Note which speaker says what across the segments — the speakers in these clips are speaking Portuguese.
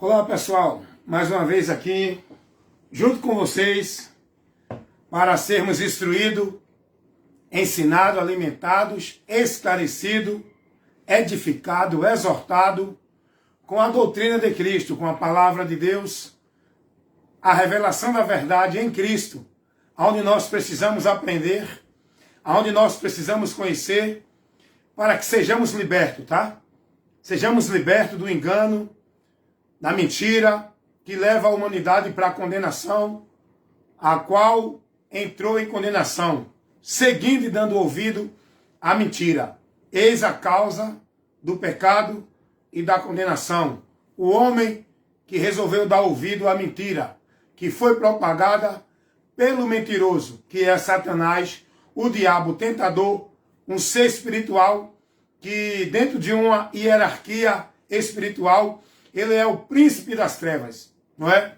Speaker 1: Olá pessoal, mais uma vez aqui, junto com vocês, para sermos instruídos, ensinados, alimentados, esclarecidos, edificados, exortados com a doutrina de Cristo, com a palavra de Deus, a revelação da verdade em Cristo, onde nós precisamos aprender, onde nós precisamos conhecer, para que sejamos libertos, tá? Sejamos libertos do engano, da mentira que leva a humanidade para a condenação, a qual entrou em condenação, seguindo e dando ouvido à mentira. Eis a causa do pecado e da condenação. O homem que resolveu dar ouvido à mentira, que foi propagada pelo mentiroso, que é Satanás, o diabo tentador, um ser espiritual, que dentro de uma hierarquia espiritual, ele é o príncipe das trevas, não é?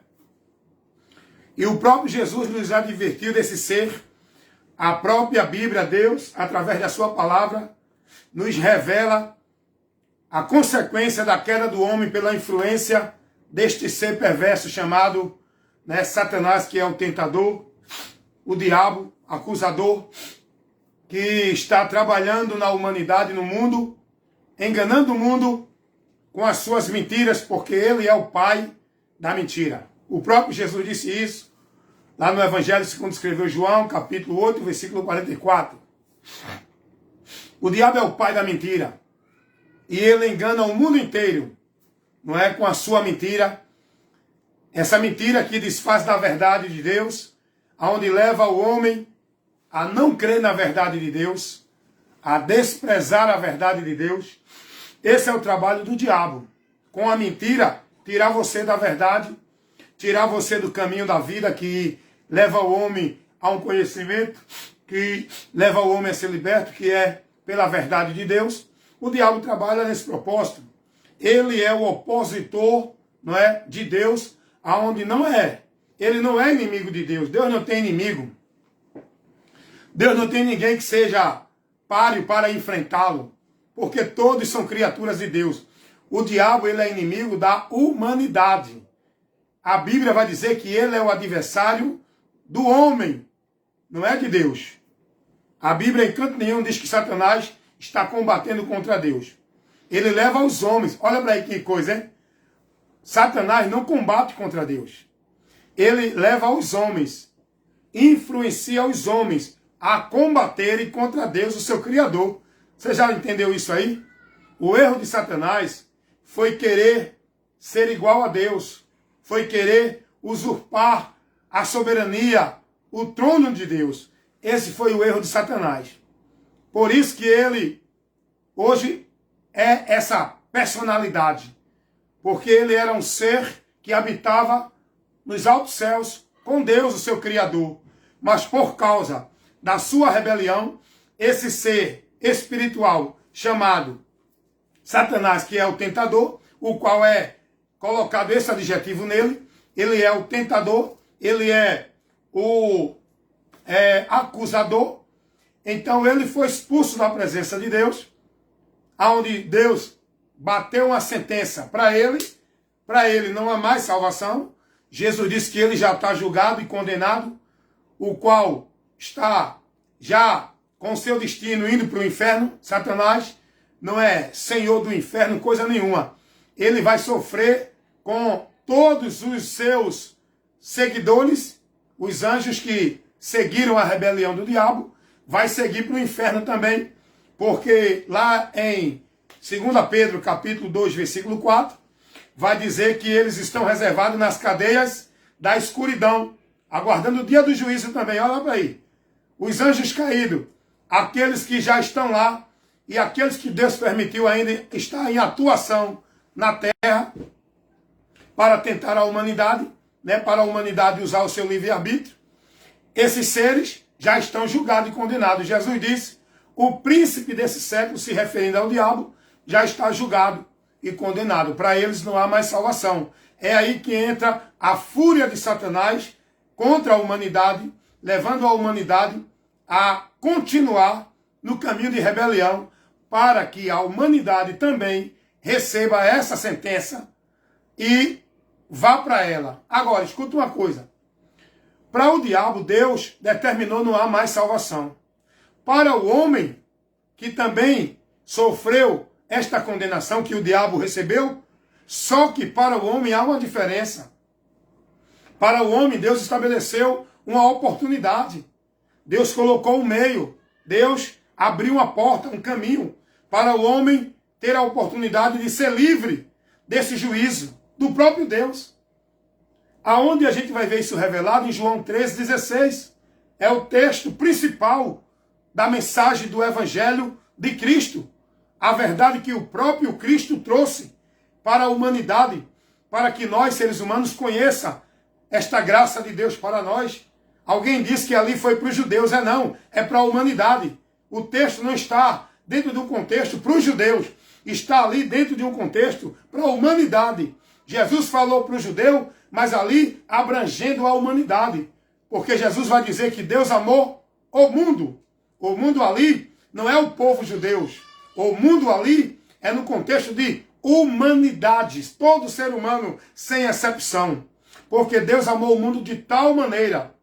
Speaker 1: E o próprio Jesus nos advertiu desse ser. A própria Bíblia, Deus, através da sua palavra, nos revela a consequência da queda do homem pela influência deste ser perverso chamado, né, Satanás, que é o tentador, o diabo, acusador, que está trabalhando na humanidade, no mundo, enganando o mundo com as suas mentiras, porque ele é o pai da mentira. O próprio Jesus disse isso lá no Evangelho segundo escreveu João, capítulo 8, versículo 44. O diabo é o pai da mentira. E ele engana o mundo inteiro, não é, com a sua mentira. Essa mentira que desfaz da verdade de Deus, aonde leva o homem a não crer na verdade de Deus, a desprezar a verdade de Deus. Esse é o trabalho do diabo. Com a mentira, tirar você da verdade, tirar você do caminho da vida que leva o homem a um conhecimento, que leva o homem a ser liberto, que é pela verdade de Deus. O diabo trabalha nesse propósito. Ele é o opositor, não é, de Deus, aonde não é. Ele não é inimigo de Deus. Deus não tem inimigo. Deus não tem ninguém que seja páreo para enfrentá-lo, porque todos são criaturas de Deus. O diabo, ele é inimigo da humanidade. A Bíblia vai dizer que ele é o adversário do homem, não é de Deus. A Bíblia em canto nenhum diz que Satanás está combatendo contra Deus. Ele leva os homens. Olha para aí que coisa, hein? Satanás não combate contra Deus. Ele leva os homens, influencia os homens a combaterem contra Deus, o seu Criador. Você já entendeu isso aí? O erro de Satanás foi querer ser igual a Deus. Foi querer usurpar a soberania, o trono de Deus. Esse foi o erro de Satanás. Por isso que ele hoje é essa personalidade. Porque ele era um ser que habitava nos altos céus com Deus, o seu Criador. Mas por causa da sua rebelião, esse ser espiritual chamado Satanás, que é o tentador, o qual é colocado esse adjetivo nele, ele é o tentador, ele é o acusador. Então ele foi expulso da presença de Deus, aonde Deus bateu uma sentença para ele não há mais salvação. Jesus disse que ele já está julgado e condenado, o qual está já com seu destino indo para o inferno. Satanás não é senhor do inferno, coisa nenhuma. Ele vai sofrer com todos os seus seguidores, os anjos que seguiram a rebelião do diabo, vai seguir para o inferno também, porque lá em 2 Pedro, capítulo 2, versículo 4, vai dizer que eles estão reservados nas cadeias da escuridão, aguardando o dia do juízo também. Olha para aí. Os anjos caídos, aqueles que já estão lá, e aqueles que Deus permitiu ainda estar em atuação na terra, para tentar a humanidade, né, para a humanidade usar o seu livre-arbítrio, esses seres já estão julgados e condenados. Jesus disse, o príncipe desse século, se referindo ao diabo, já está julgado e condenado. Para eles não há mais salvação. É aí que entra a fúria de Satanás contra a humanidade, levando a humanidade a continuar no caminho de rebelião, para que a humanidade também receba essa sentença e vá para ela. Agora, escuta uma coisa. Para o diabo, Deus determinou não há mais salvação. Para o homem, que também sofreu esta condenação que o diabo recebeu, só que para o homem há uma diferença. Para o homem, Deus estabeleceu uma oportunidade. Deus colocou um meio. Deus abriu uma porta, um caminho, para o homem ter a oportunidade de ser livre desse juízo do próprio Deus. Aonde a gente vai ver isso revelado? Em João 13,16. É o texto principal da mensagem do Evangelho de Cristo. A verdade que o próprio Cristo trouxe para a humanidade, para que nós, seres humanos, conheça esta graça de Deus para nós. Alguém disse que ali foi para os judeus. Não, é para a humanidade. O texto não está dentro de um contexto para os judeus. Está ali dentro de um contexto para a humanidade. Jesus falou para o judeu, mas ali abrangendo a humanidade. Porque Jesus vai dizer que Deus amou o mundo. O mundo ali não é o povo judeu. O mundo ali é no contexto de humanidades. Todo ser humano, sem exceção. Porque Deus amou o mundo de tal maneira.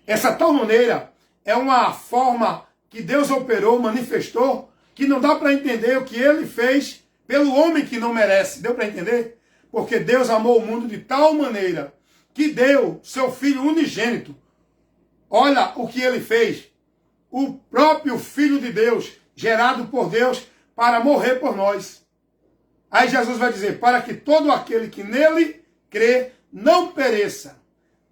Speaker 1: Essa tal maneira é uma forma que Deus operou, manifestou, que não dá para entender o que ele fez pelo homem que não merece. Deu para entender? Porque Deus amou o mundo de tal maneira que deu seu Filho unigênito. Olha o que ele fez. O próprio Filho de Deus, gerado por Deus, para morrer por nós. Aí Jesus vai dizer, para que todo aquele que nele crê não pereça,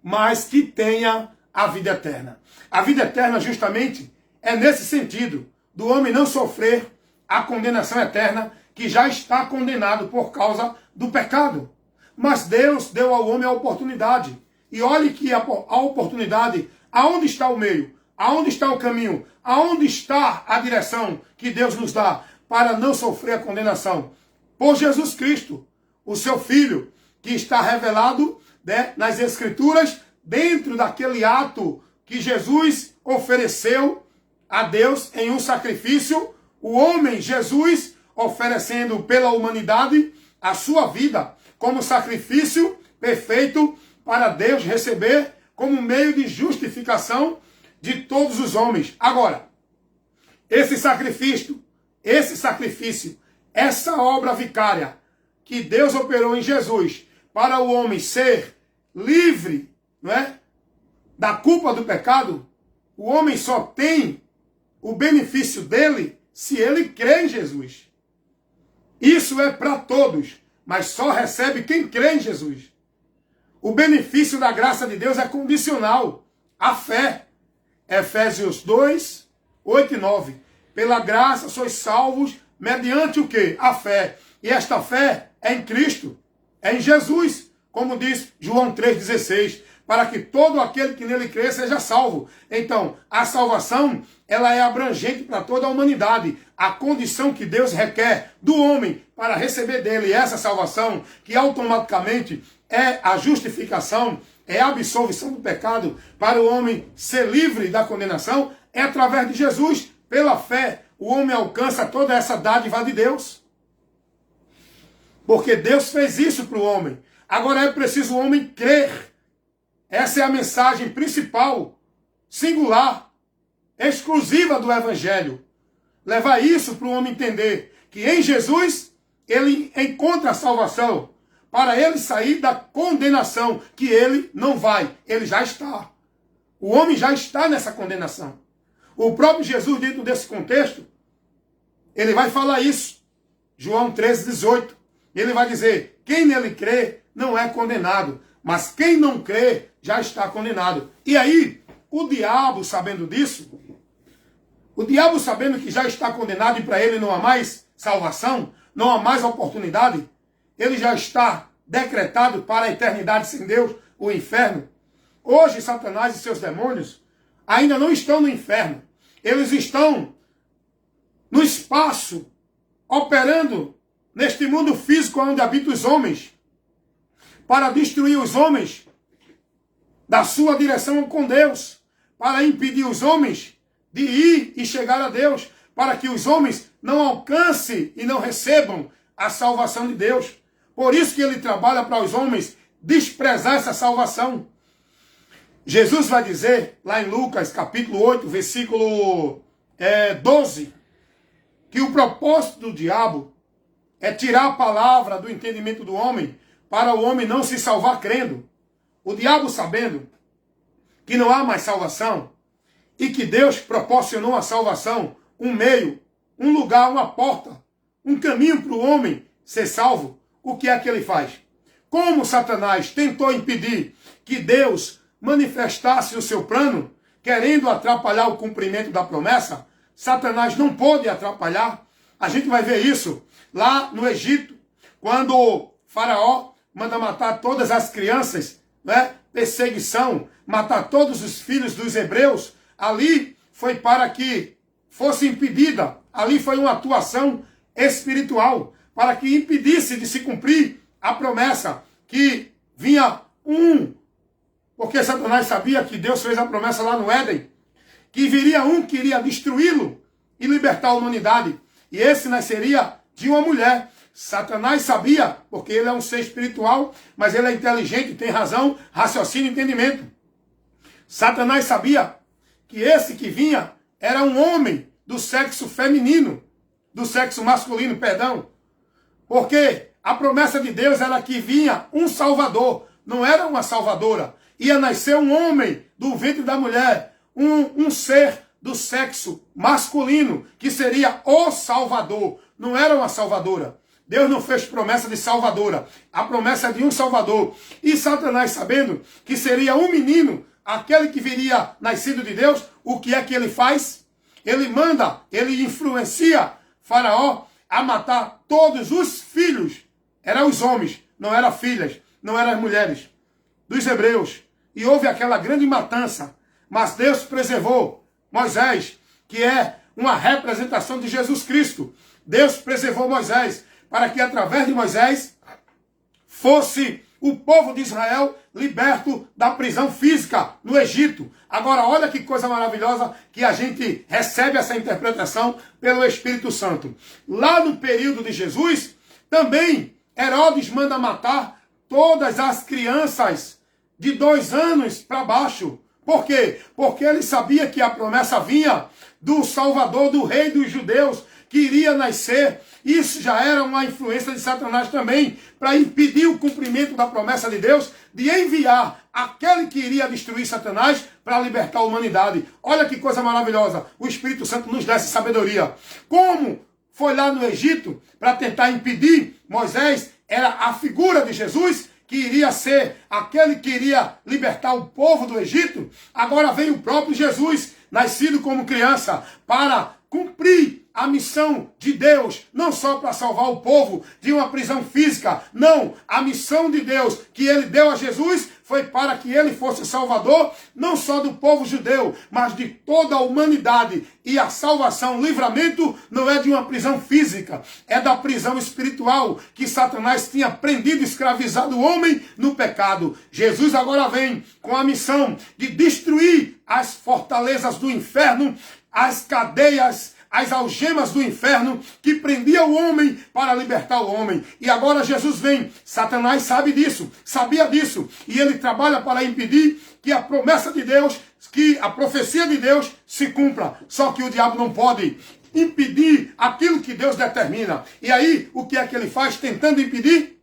Speaker 1: mas que tenha a vida eterna. A vida eterna, justamente, é nesse sentido, do homem não sofrer a condenação eterna, que já está condenado por causa do pecado. Mas Deus deu ao homem a oportunidade. E olhe que a oportunidade, aonde está o meio? Aonde está o caminho? Aonde está a direção que Deus nos dá para não sofrer a condenação? Por Jesus Cristo, o seu Filho, que está revelado, né, nas Escrituras, dentro daquele ato que Jesus ofereceu a Deus em um sacrifício, o homem Jesus oferecendo pela humanidade a sua vida como sacrifício perfeito para Deus receber como meio de justificação de todos os homens. Agora, esse sacrifício, essa obra vicária que Deus operou em Jesus para o homem ser livre, não é, da culpa do pecado, o homem só tem o benefício dele se ele crê em Jesus. Isso é para todos, mas só recebe quem crê em Jesus. O benefício da graça de Deus é condicional à fé. Efésios 2, 8 e 9. Pela graça sois salvos mediante o quê? A fé. E esta fé é em Cristo, é em Jesus, como diz João 3,16. Para que todo aquele que nele crê seja salvo. Então, a salvação, ela é abrangente para toda a humanidade. A condição que Deus requer do homem para receber dele essa salvação, que automaticamente é a justificação, é a absolvição do pecado, para o homem ser livre da condenação, é através de Jesus. Pela fé, o homem alcança toda essa dádiva de Deus. Porque Deus fez isso para o homem. Agora é preciso o homem crer. Essa é a mensagem principal, singular, exclusiva do Evangelho. Levar isso para o homem entender que em Jesus ele encontra a salvação, para ele sair da condenação, que ele não vai, ele já está. O homem já está nessa condenação. O próprio Jesus, dentro desse contexto, ele vai falar isso. João 13,18. Ele vai dizer, quem nele crê não é condenado, mas quem não crê já está condenado. E aí, o diabo, sabendo disso, o diabo sabendo que já está condenado e para ele não há mais salvação, não há mais oportunidade, ele já está decretado para a eternidade sem Deus, o inferno. Hoje, Satanás e seus demônios ainda não estão no inferno. Eles estão no espaço, operando neste mundo físico onde habitam os homens, para destruir os homens da sua direção com Deus, para impedir os homens de ir e chegar a Deus, para que os homens não alcancem e não recebam a salvação de Deus. Por isso que ele trabalha para os homens desprezar essa salvação. Jesus vai dizer, lá em Lucas, capítulo 8, versículo 12, que o propósito do diabo é tirar a palavra do entendimento do homem, para o homem não se salvar crendo. O diabo, sabendo que não há mais salvação, e que Deus proporcionou a salvação, um meio, um lugar, uma porta, um caminho para o homem ser salvo, o que é que ele faz? Como Satanás tentou impedir que Deus manifestasse o seu plano, querendo atrapalhar o cumprimento da promessa, Satanás não pôde atrapalhar. A gente vai ver isso lá no Egito, quando o Faraó manda matar todas as crianças, né? Perseguição, matar todos os filhos dos hebreus. Ali foi para que fosse impedida, ali foi uma atuação espiritual, para que impedisse de se cumprir a promessa que vinha porque Satanás sabia que Deus fez a promessa lá no Éden, que viria que iria destruí-lo e libertar a humanidade. E esse nasceria de uma mulher. Satanás sabia, porque ele é um ser espiritual, mas ele é inteligente, tem razão, raciocínio e entendimento. Satanás sabia que esse que vinha era um homem do sexo feminino, do sexo masculino, perdão. Porque a promessa de Deus era que vinha um salvador, não era uma salvadora. Ia nascer um homem do ventre da mulher, um ser do sexo masculino, que seria o salvador, não era uma salvadora. Deus não fez promessa de salvadora, a promessa é de um salvador. E Satanás, sabendo que seria um menino, aquele que viria nascido de Deus, o que é que ele faz? Ele influencia Faraó a matar todos os filhos. Eram os homens, não eram filhas, não eram as mulheres dos hebreus. E houve aquela grande matança. Mas Deus preservou Moisés, que é uma representação de Jesus Cristo. Deus preservou Moisés, para que através de Moisés fosse o povo de Israel liberto da prisão física no Egito. Agora, olha que coisa maravilhosa que a gente recebe essa interpretação pelo Espírito Santo. Lá no período de Jesus, também Herodes manda matar todas as crianças de 2 anos para baixo. Por quê? Porque ele sabia que a promessa vinha do Salvador, do Rei dos Judeus, que iria nascer. Isso já era uma influência de Satanás também, para impedir o cumprimento da promessa de Deus, de enviar aquele que iria destruir Satanás para libertar a humanidade. Olha que coisa maravilhosa. O Espírito Santo nos dá essa sabedoria. Como foi lá no Egito para tentar impedir Moisés, era a figura de Jesus, que iria ser aquele que iria libertar o povo do Egito. Agora vem o próprio Jesus, nascido como criança, para cumprir a missão de Deus, não só para salvar o povo de uma prisão física, não, a missão de Deus que ele deu a Jesus foi para que ele fosse salvador, não só do povo judeu, mas de toda a humanidade. E a salvação, o livramento, não é de uma prisão física, é da prisão espiritual, que Satanás tinha prendido e escravizado o homem no pecado. Jesus agora vem com a missão de destruir as fortalezas do inferno, as cadeias, as algemas do inferno que prendia o homem para libertar o homem. E agora Jesus vem. Satanás sabe disso, sabia disso. E ele trabalha para impedir que a promessa de Deus, que a profecia de Deus se cumpra. Só que o diabo não pode impedir aquilo que Deus determina. E aí, o que é que ele faz tentando impedir?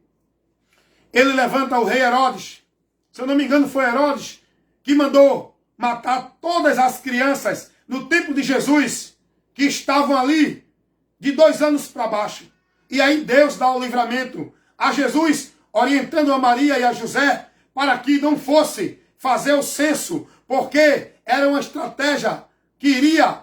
Speaker 1: Ele levanta o rei Herodes. Se eu não me engano, foi Herodes que mandou matar todas as crianças no tempo de Jesus, que estavam ali de 2 anos para baixo. E aí Deus dá o livramento a Jesus, orientando a Maria e a José para que não fosse fazer o censo, porque era uma estratégia que iria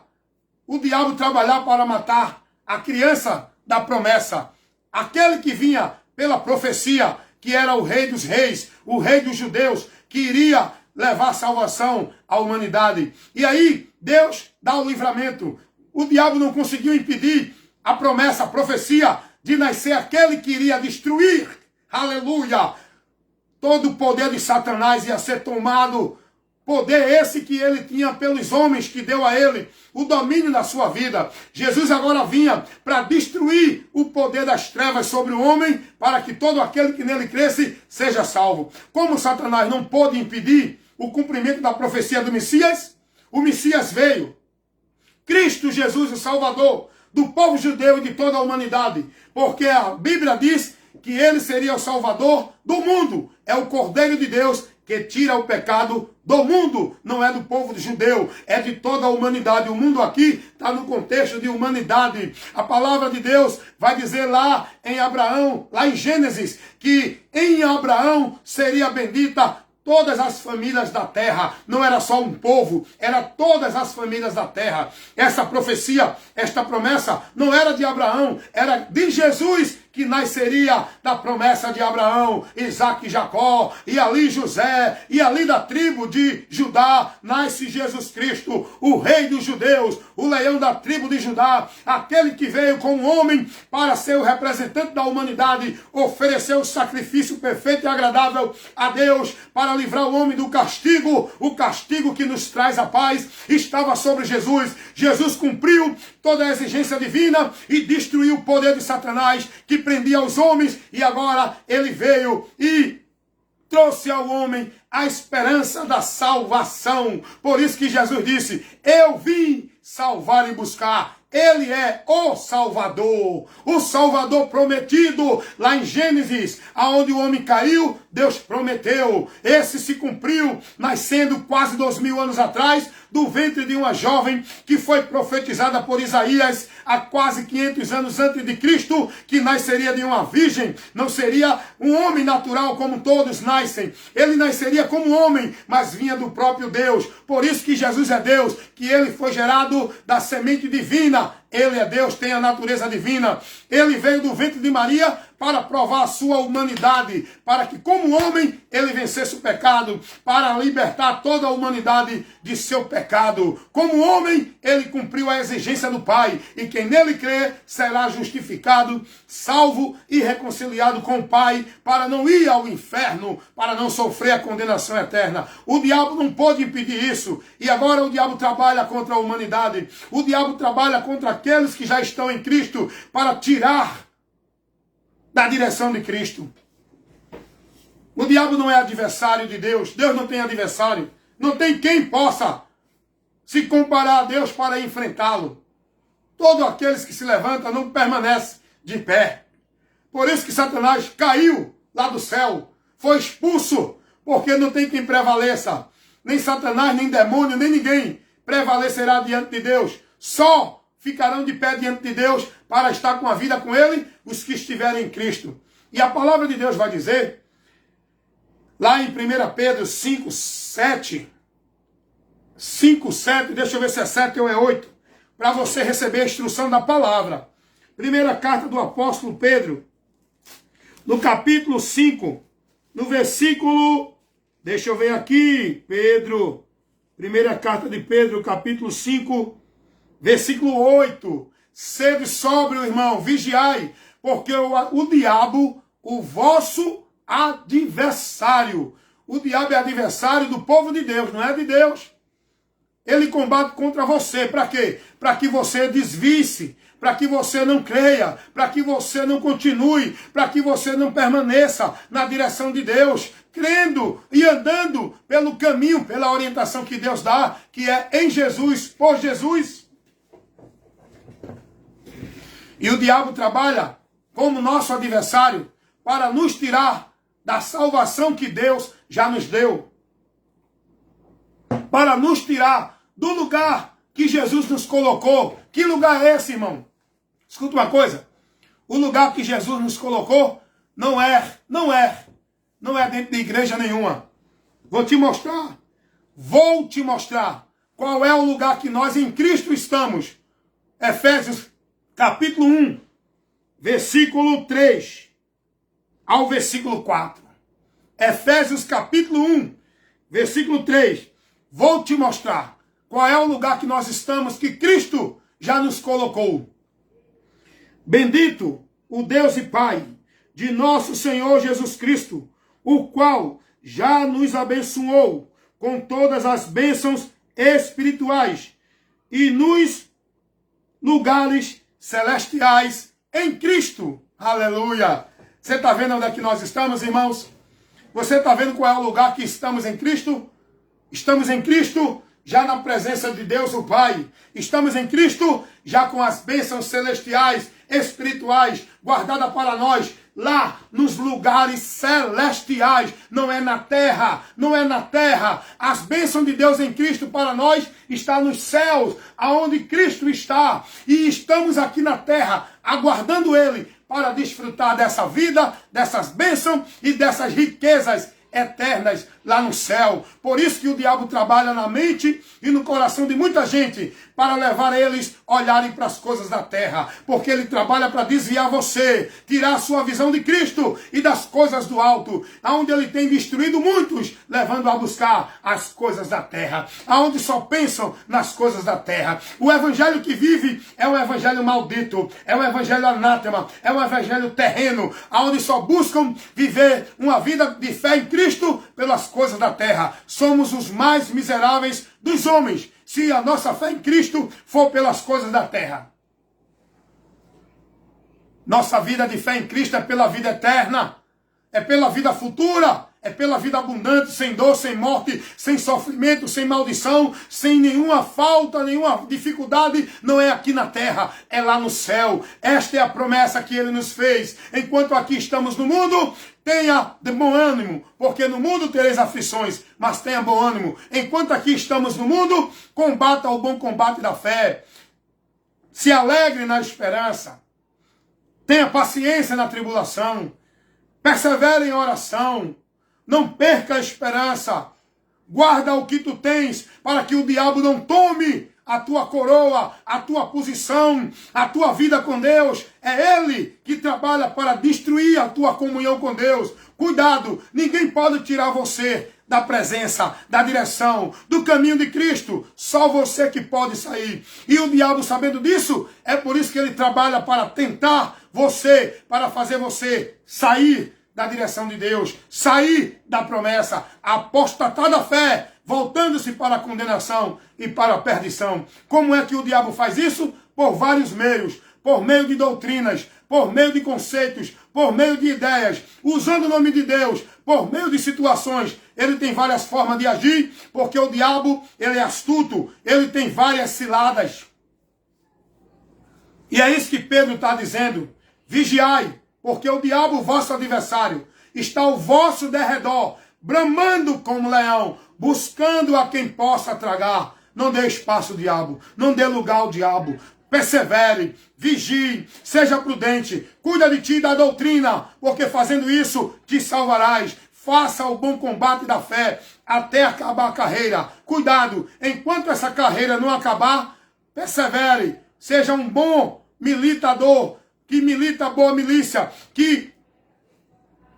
Speaker 1: o diabo trabalhar para matar a criança da promessa. Aquele que vinha pela profecia, que era o Rei dos Reis, o Rei dos Judeus, que iria levar salvação à humanidade. E aí Deus dá o livramento. O diabo não conseguiu impedir a promessa, a profecia de nascer aquele que iria destruir, aleluia, todo o poder de Satanás ia ser tomado Poder esse que ele tinha pelos homens que deu a ele o domínio da sua vida. Jesus agora vinha para destruir o poder das trevas sobre o homem, para que todo aquele que nele cresce seja salvo. Como Satanás não pôde impedir o cumprimento da profecia do Messias, o Messias veio. Cristo Jesus, o Salvador do povo judeu e de toda a humanidade. Porque a Bíblia diz que ele seria o Salvador do mundo. É o Cordeiro de Deus que tira o pecado do mundo. Não é do povo judeu, é de toda a humanidade. O mundo aqui está no contexto de humanidade. A palavra de Deus vai dizer lá em Abraão, lá em Gênesis, que em Abraão seria bendita todas as famílias da terra. Não era só um povo, era todas as famílias da terra. Essa profecia, esta promessa, não era de Abraão, era de Jesus, que nasceria da promessa de Abraão, Isaque e Jacó, e ali José, e ali da tribo de Judá, nasce Jesus Cristo, o rei dos judeus, o leão da tribo de Judá, aquele que veio como homem para ser o representante da humanidade, ofereceu o sacrifício perfeito e agradável a Deus, para livrar o homem do castigo, o castigo que nos traz a paz, estava sobre Jesus. Jesus cumpriu toda a exigência divina e destruiu o poder de Satanás, que prendia os homens, e agora ele veio e trouxe ao homem a esperança da salvação. Por isso que Jesus disse: eu vim salvar e buscar. Ele é o Salvador prometido. Lá em Gênesis, aonde o homem caiu, Deus prometeu. Esse se cumpriu, nascendo quase 2000 anos atrás, do ventre de uma jovem que foi profetizada por Isaías há quase 500 anos antes de Cristo, que nasceria de uma virgem. Não seria um homem natural como todos nascem. Ele nasceria como homem, mas vinha do próprio Deus. Por isso que Jesus é Deus, que ele foi gerado da semente divina. Ele é Deus, tem a natureza divina. Ele veio do ventre de Maria para provar a sua humanidade, para que como homem ele vencesse o pecado, para libertar toda a humanidade de seu pecado. Como homem ele cumpriu a exigência do Pai, e quem nele crê será justificado, salvo e reconciliado com o Pai, para não ir ao inferno, para não sofrer a condenação eterna. O diabo não pôde impedir isso, e agora o diabo trabalha contra a humanidade. O diabo trabalha contra aqueles que já estão em Cristo, para tirar da direção de Cristo. O diabo não é adversário de Deus. Deus não tem adversário. Não tem quem possa se comparar a Deus para enfrentá-lo. Todos aqueles que se levantam não permanecem de pé. Por isso que Satanás caiu lá do céu. Foi expulso, porque não tem quem prevaleça. Nem Satanás, nem demônio, nem ninguém prevalecerá diante de Deus. Só ficarão de pé diante de Deus para estar com a vida com Ele os que estiverem em Cristo. E a palavra de Deus vai dizer, lá em 1 Pedro 5, 7, deixa eu ver se é 7 ou é 8, para você receber a instrução da palavra. Primeira carta do apóstolo Pedro, no capítulo 5, no versículo, deixa eu ver aqui, Pedro, primeira carta de Pedro, capítulo 5, versículo 8, sede sóbrio, irmão, vigiai, porque o diabo, o vosso adversário, o diabo é adversário do povo de Deus, não é de Deus. Ele combate contra você, para quê? Para que você desvie-se, para que você não creia, para que você não continue, para que você não permaneça na direção de Deus, crendo e andando pelo caminho, pela orientação que Deus dá, que é em Jesus, por Jesus. E o diabo trabalha como nosso adversário para nos tirar da salvação que Deus já nos deu. Para nos tirar do lugar que Jesus nos colocou. Que lugar é esse, irmão? Escuta uma coisa. O lugar que Jesus nos colocou não é dentro de igreja nenhuma. Vou te mostrar qual é o lugar que nós em Cristo estamos. Efésios capítulo 1, versículo 3 ao versículo 4. Efésios capítulo 1, versículo 3. Vou te mostrar qual é o lugar que nós estamos, que Cristo já nos colocou. Bendito o Deus e Pai de nosso Senhor Jesus Cristo, o qual já nos abençoou com todas as bênçãos espirituais e nos lugares celestiais em Cristo. Aleluia! Você está vendo onde é que nós estamos, irmãos? Você está vendo qual é o lugar que estamos em Cristo? Estamos em Cristo já na presença de Deus o Pai. Estamos em Cristo já com as bênçãos celestiais, espirituais, guardadas para nós, lá nos lugares celestiais. Não é na terra, não é na terra. As bênçãos de Deus em Cristo para nós está nos céus, aonde Cristo está. E estamos aqui na terra, aguardando Ele para desfrutar dessa vida, dessas bênçãos e dessas riquezas eternas lá no céu. Por isso que o diabo trabalha na mente e no coração de muita gente para levar eles a olharem para as coisas da terra, porque ele trabalha para desviar você, tirar a sua visão de Cristo e das coisas do alto, aonde ele tem destruído muitos, levando a buscar as coisas da terra, aonde só pensam nas coisas da terra. O evangelho que vive é um evangelho maldito, é um evangelho anátema, é um evangelho terreno, aonde só buscam viver uma vida de fé em Cristo pelas coisas da terra. Somos os mais miseráveis dos homens, se a nossa fé em Cristo for pelas coisas da terra. Nossa vida de fé em Cristo é pela vida eterna, é pela vida futura, é pela vida abundante, sem dor, sem morte, sem sofrimento, sem maldição, sem nenhuma falta, nenhuma dificuldade. Não é aqui na terra, é lá no céu. Esta é a promessa que Ele nos fez. Enquanto aqui estamos no mundo, tenha de bom ânimo, porque no mundo tereis aflições, mas tenha bom ânimo. Enquanto aqui estamos no mundo, combata o bom combate da fé. Se alegre na esperança. Tenha paciência na tribulação. Persevere em oração. Não perca a esperança. Guarda o que tu tens, para que o diabo não tome a tua coroa, a tua posição, a tua vida com Deus. É Ele que trabalha para destruir a tua comunhão com Deus. Cuidado, ninguém pode tirar você da presença, da direção, do caminho de Cristo. Só você que pode sair. E o diabo, sabendo disso, é por isso que ele trabalha para tentar você, para fazer você sair da direção de Deus, sair da promessa, apostatar da fé, voltando-se para a condenação e para a perdição. Como é que o diabo faz isso? Por vários meios, por meio de doutrinas, por meio de conceitos, por meio de ideias, usando o nome de Deus, por meio de situações. Ele tem várias formas de agir, porque o diabo, ele é astuto, ele tem várias ciladas. E é isso que Pedro está dizendo. Vigiai, porque o diabo, vosso adversário, está ao vosso derredor, bramando como leão, buscando a quem possa tragar. Não dê espaço ao diabo, não dê lugar ao diabo. Persevere, vigie, seja prudente, cuida de ti e da doutrina, porque fazendo isso te salvarás. Faça o bom combate da fé até acabar a carreira. Cuidado, enquanto essa carreira não acabar, persevere, seja um bom militador, que milita a boa milícia, que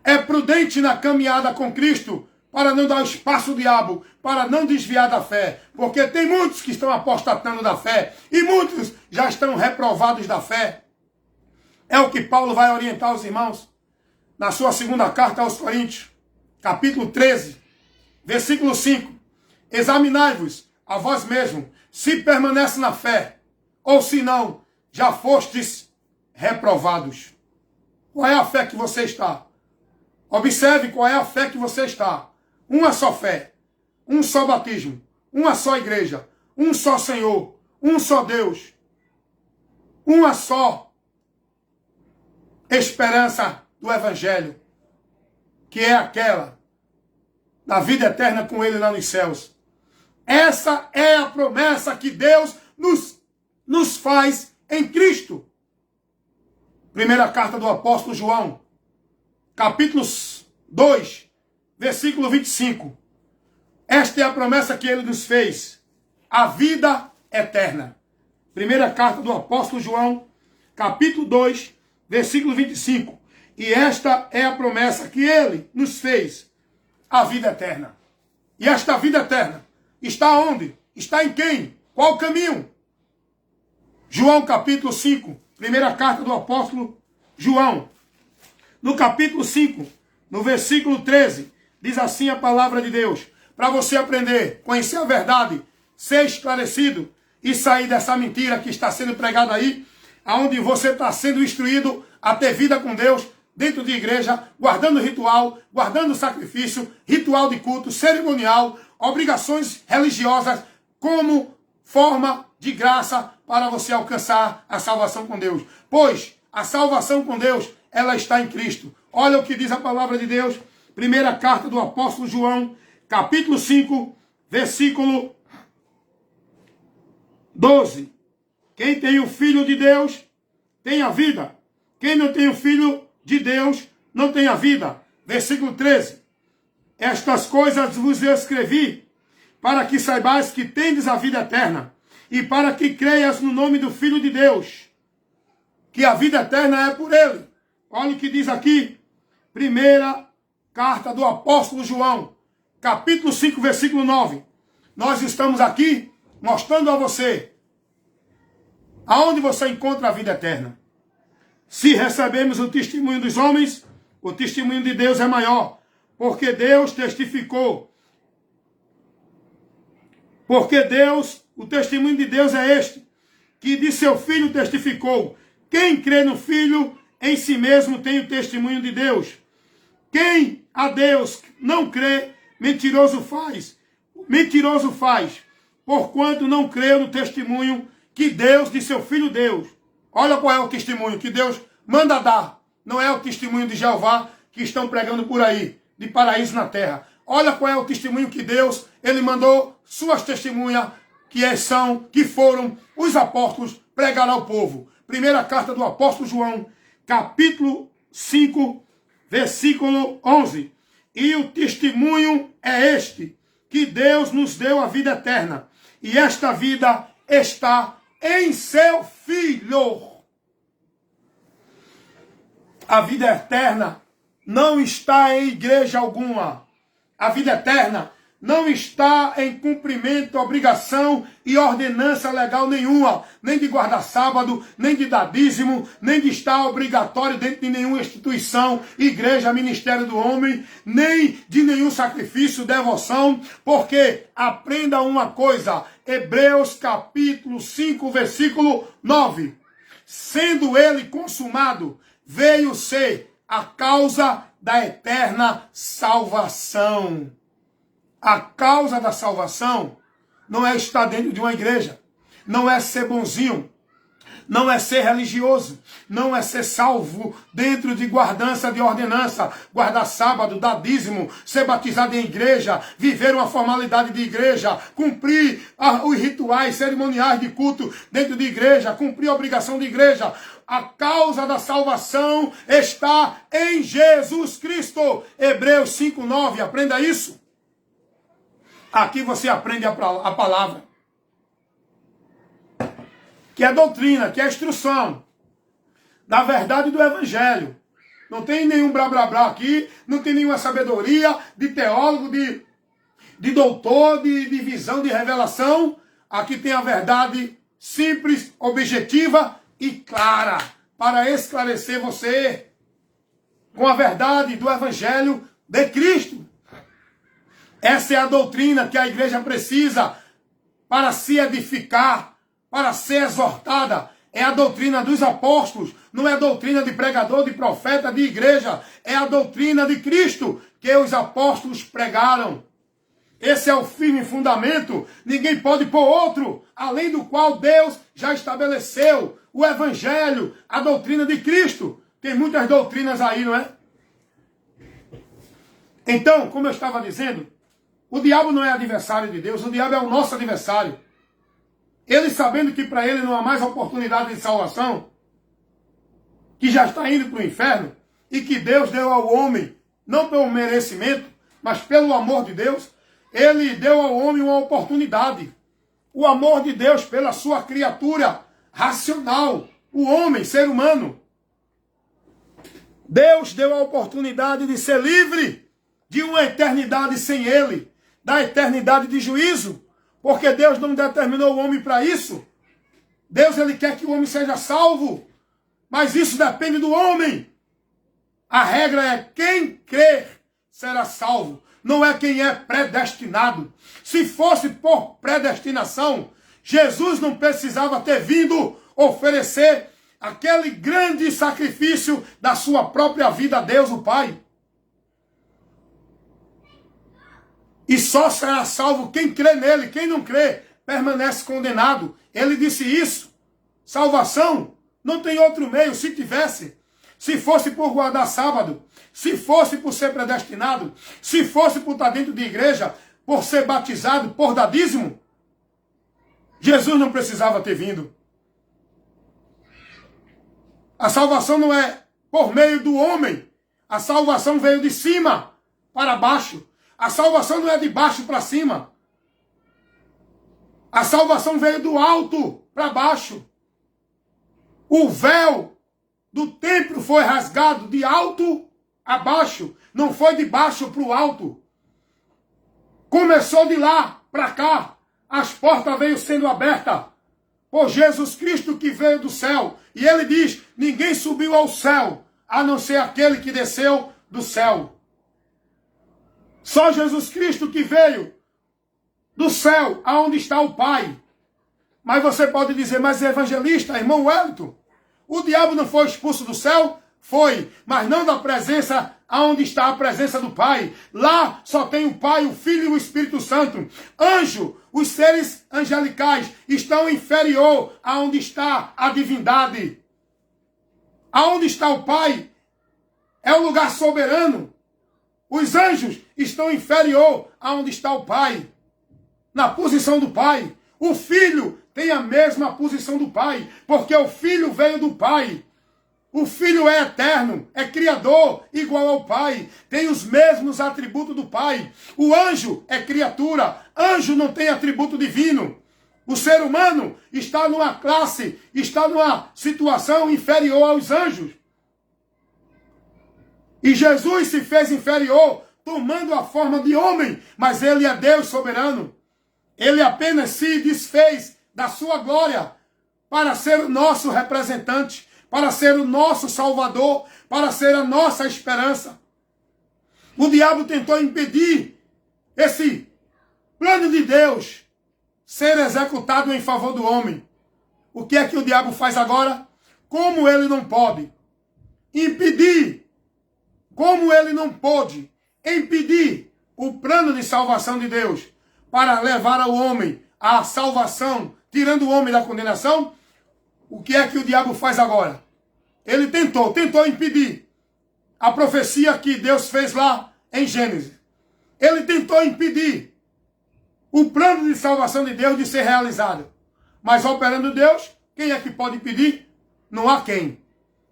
Speaker 1: é prudente na caminhada com Cristo, para não dar espaço ao diabo, para não desviar da fé. Porque tem muitos que estão apostatando da fé, e muitos já estão reprovados da fé. É o que Paulo vai orientar os irmãos, na sua segunda carta aos Coríntios, capítulo 13, versículo 5. Examinai-vos a vós mesmos, se permanece na fé, ou se não, já fostes reprovados. Qual é a fé que você está? Observe qual é a fé que você está. Uma só fé, um só batismo, uma só igreja, um só Senhor, um só Deus, uma só esperança do Evangelho, que é aquela da vida eterna com Ele lá nos céus. Essa é a promessa que Deus nos faz em Cristo. Primeira carta do apóstolo João, capítulo 2, versículo 25. Esta é a promessa que ele nos fez, a vida eterna. Primeira carta do apóstolo João, capítulo 2, versículo 25. E esta é a promessa que ele nos fez, a vida eterna. E esta vida eterna está onde? Está em quem? Qual o caminho? João capítulo 5, primeira carta do apóstolo João. No capítulo 5, no versículo 13, diz assim a palavra de Deus. para você aprender, conhecer a verdade, ser esclarecido e sair dessa mentira que está sendo pregada aí, aonde você está sendo instruído a ter vida com Deus dentro de igreja, guardando ritual, guardando sacrifício, ritual de culto, cerimonial, obrigações religiosas como forma de graça para você alcançar a salvação com Deus. Pois a salvação com Deus, ela está em Cristo. Olha o que diz a palavra de Deus, primeira carta do apóstolo João, capítulo 5, versículo 12. Quem tem o Filho de Deus tem a vida. Quem não tem o Filho de Deus não tem a vida. Versículo 13. Estas coisas vos escrevi para que saibais que tendes a vida eterna e para que creias no nome do Filho de Deus, que a vida eterna é por ele. Olha o que diz aqui, primeira carta do apóstolo João, capítulo 5, versículo 9. Nós estamos aqui mostrando a você aonde você encontra a vida eterna. Se recebemos o testemunho dos homens, o testemunho de Deus é maior, porque Deus testificou. Porque Deus, o testemunho de Deus é este, que de seu Filho testificou. Quem crê no Filho, em si mesmo tem o testemunho de Deus. Quem a Deus não crê, mentiroso faz, porquanto não creu no testemunho que Deus de seu Filho deu. Olha qual é o testemunho que Deus manda dar. Não é o testemunho de Jeová que estão pregando por aí, de paraíso na terra. Olha qual é o testemunho que Deus, ele mandou suas testemunhas, que foram os apóstolos, pregar ao povo. Primeira carta do apóstolo João, capítulo 5, versículo 11. E o testemunho é este, que Deus nos deu a vida eterna, e esta vida está em seu Filho. A vida eterna não está em igreja alguma. A vida eterna não está em cumprimento, obrigação e ordenança legal nenhuma, nem de guardar sábado, nem de dar dízimo, nem de estar obrigatório dentro de nenhuma instituição, igreja, ministério do homem, nem de nenhum sacrifício, devoção, porque aprenda uma coisa, Hebreus capítulo 5, versículo 9, sendo ele consumado, veio ser a causa da eterna salvação. A causa da salvação não é estar dentro de uma igreja, não é ser bonzinho, não é ser religioso, não é ser salvo dentro de guardança de ordenança, guardar sábado, dar dízimo, ser batizado em igreja, viver uma formalidade de igreja, cumprir os rituais cerimoniais de culto dentro de igreja, cumprir a obrigação de igreja. A causa da salvação está em Jesus Cristo. Hebreus 5:9, aprenda isso. Aqui você aprende a palavra, que é doutrina, que é instrução da verdade do evangelho. Não tem nenhum blá blá blá aqui, não tem nenhuma sabedoria de teólogo, de doutor, de visão, de revelação. Aqui tem a verdade simples, objetiva e clara, para esclarecer você com a verdade do evangelho de Cristo. Essa é a doutrina que a igreja precisa para se edificar, para ser exortada. É a doutrina dos apóstolos, não é a doutrina de pregador, de profeta, de igreja. É a doutrina de Cristo que os apóstolos pregaram. Esse é o firme fundamento. Ninguém pode pôr outro, além do qual Deus já estabeleceu. O evangelho, a doutrina de Cristo. Tem muitas doutrinas aí, não é? Então, como eu estava dizendo, o diabo não é adversário de Deus, o diabo é o nosso adversário. Ele, sabendo que para ele não há mais oportunidade de salvação, que já está indo para o inferno, e que Deus deu ao homem, não pelo merecimento, mas pelo amor de Deus, ele deu ao homem uma oportunidade. O amor de Deus pela sua criatura racional, o homem, ser humano. Deus deu a oportunidade de ser livre de uma eternidade sem ele, da eternidade de juízo, porque Deus não determinou o homem para isso. Deus, ele quer que o homem seja salvo, mas isso depende do homem. A regra é quem crer será salvo. não é quem é predestinado. Se fosse por predestinação, Jesus não precisava ter vindo oferecer aquele grande sacrifício da sua própria vida a Deus, o Pai. E só será salvo quem crê nele. Quem não crê permanece condenado. Ele disse isso. Salvação não tem outro meio. Se tivesse, se fosse por guardar sábado, se fosse por ser predestinado, se fosse por estar dentro de igreja, por ser batizado, por dar dízimo, Jesus não precisava ter vindo. A salvação não é por meio do homem. A salvação veio de cima para baixo. A salvação não é de baixo para cima. A salvação veio do alto para baixo. O véu do templo foi rasgado de alto a baixo. Não foi de baixo para o alto. Começou de lá para cá. As portas veio sendo abertas por Jesus Cristo que veio do céu. E ele diz, ninguém subiu ao céu, a não ser aquele que desceu do céu. Só Jesus Cristo que veio do céu, aonde está o Pai. Mas você pode dizer, mas evangelista, irmão Wellington, o diabo não foi expulso do céu? Foi, mas não da presença aonde está a presença do Pai. Lá só tem o Pai, o Filho e o Espírito Santo. Anjo, os seres angelicais estão inferior aonde está a divindade. Aonde está o Pai é o lugar soberano. Os anjos estão inferior aonde está o Pai. Na posição do Pai. O Filho tem a mesma posição do Pai, porque o Filho veio do Pai. O Filho é eterno, é criador, igual ao Pai. Tem os mesmos atributos do Pai. O anjo é criatura. Anjo não tem atributo divino. O ser humano está numa classe, está numa situação inferior aos anjos. E Jesus se fez inferior, tomando a forma de homem, mas ele é Deus soberano. Ele apenas se desfez da sua glória para ser o nosso representante, para ser o nosso Salvador, para ser a nossa esperança. O diabo tentou impedir esse plano de Deus ser executado em favor do homem. O que é que o diabo faz agora? Como ele não pode impedir, como ele não pôde impedir o plano de salvação de Deus para levar ao homem à salvação, tirando o homem da condenação, o que é que o diabo faz agora? Ele tentou impedir a profecia que Deus fez lá em Gênesis. Ele tentou impedir o plano de salvação de Deus de ser realizado. Mas operando Deus, quem é que pode impedir? Não há quem.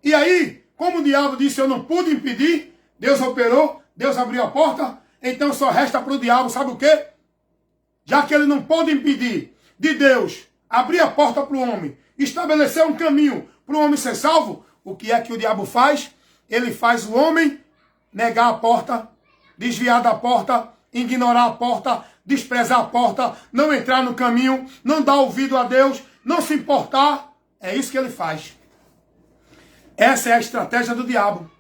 Speaker 1: E aí, como o diabo disse, eu não pude impedir, Deus operou, Deus abriu a porta, então só resta para o diabo, sabe o quê? Já que ele não pode impedir de Deus abrir a porta para o homem, estabelecer um caminho para o homem ser salvo, o que é que o diabo faz? Ele faz o homem negar a porta, desviar da porta, ignorar a porta, desprezar a porta, não entrar no caminho, não dar ouvido a Deus, não se importar. É isso que ele faz. Essa é a estratégia do diabo.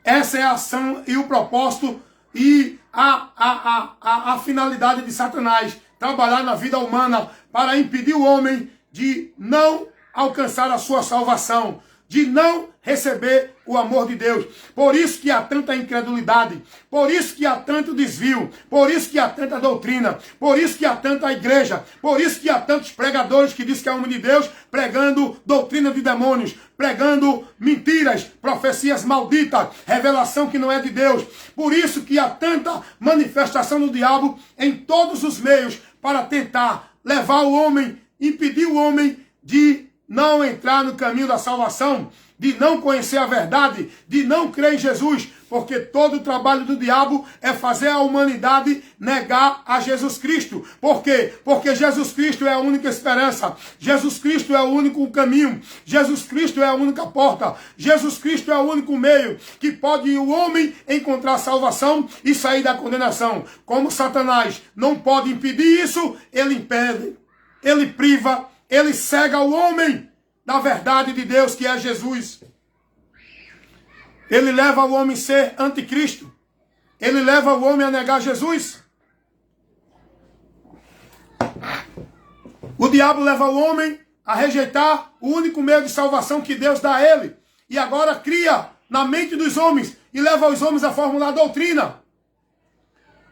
Speaker 1: Essa é a ação e o propósito e a finalidade de Satanás. Trabalhar na vida humana para impedir o homem de não alcançar a sua salvação, de não receber o amor de Deus. Por isso que há tanta incredulidade, por isso que há tanto desvio, por isso que há tanta doutrina, por isso que há tanta igreja, por isso que há tantos pregadores que dizem que é homem de Deus, pregando doutrina de demônios, pregando mentiras, profecias malditas, revelação que não é de Deus. Por isso que há tanta manifestação do diabo em todos os meios para tentar levar o homem, impedir o homem de não entrar no caminho da salvação, de não conhecer a verdade, de não crer em Jesus, porque todo o trabalho do diabo é fazer a humanidade negar a Jesus Cristo. Por quê? Porque Jesus Cristo é a única esperança, Jesus Cristo é o único caminho, Jesus Cristo é a única porta, Jesus Cristo é o único meio que pode o homem encontrar salvação e sair da condenação. Como Satanás não pode impedir isso, ele impede, ele priva, ele cega o homem da verdade de Deus, que é Jesus. Ele leva o homem a ser anticristo. ele leva o homem a negar Jesus. O diabo leva o homem a rejeitar o único meio de salvação que Deus dá a ele. E agora cria na mente dos homens e leva os homens a formular doutrina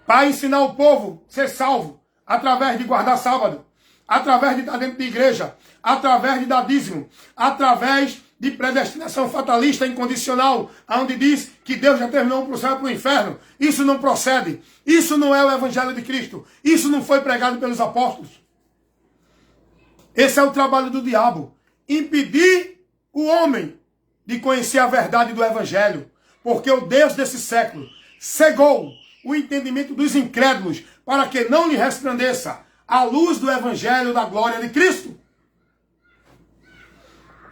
Speaker 1: para ensinar o povo a ser salvo através de guardar sábado, através de estar dentro de igreja, através de dar dízimo, através de predestinação fatalista incondicional, onde diz que Deus já terminou para o céu e para o inferno. Isso não procede. Isso não é o evangelho de Cristo. Isso não foi pregado pelos apóstolos. Esse é o trabalho do diabo. Impedir o homem de conhecer a verdade do evangelho. Porque o Deus desse século cegou o entendimento dos incrédulos para que não lhe resplandeça a luz do evangelho da glória de Cristo.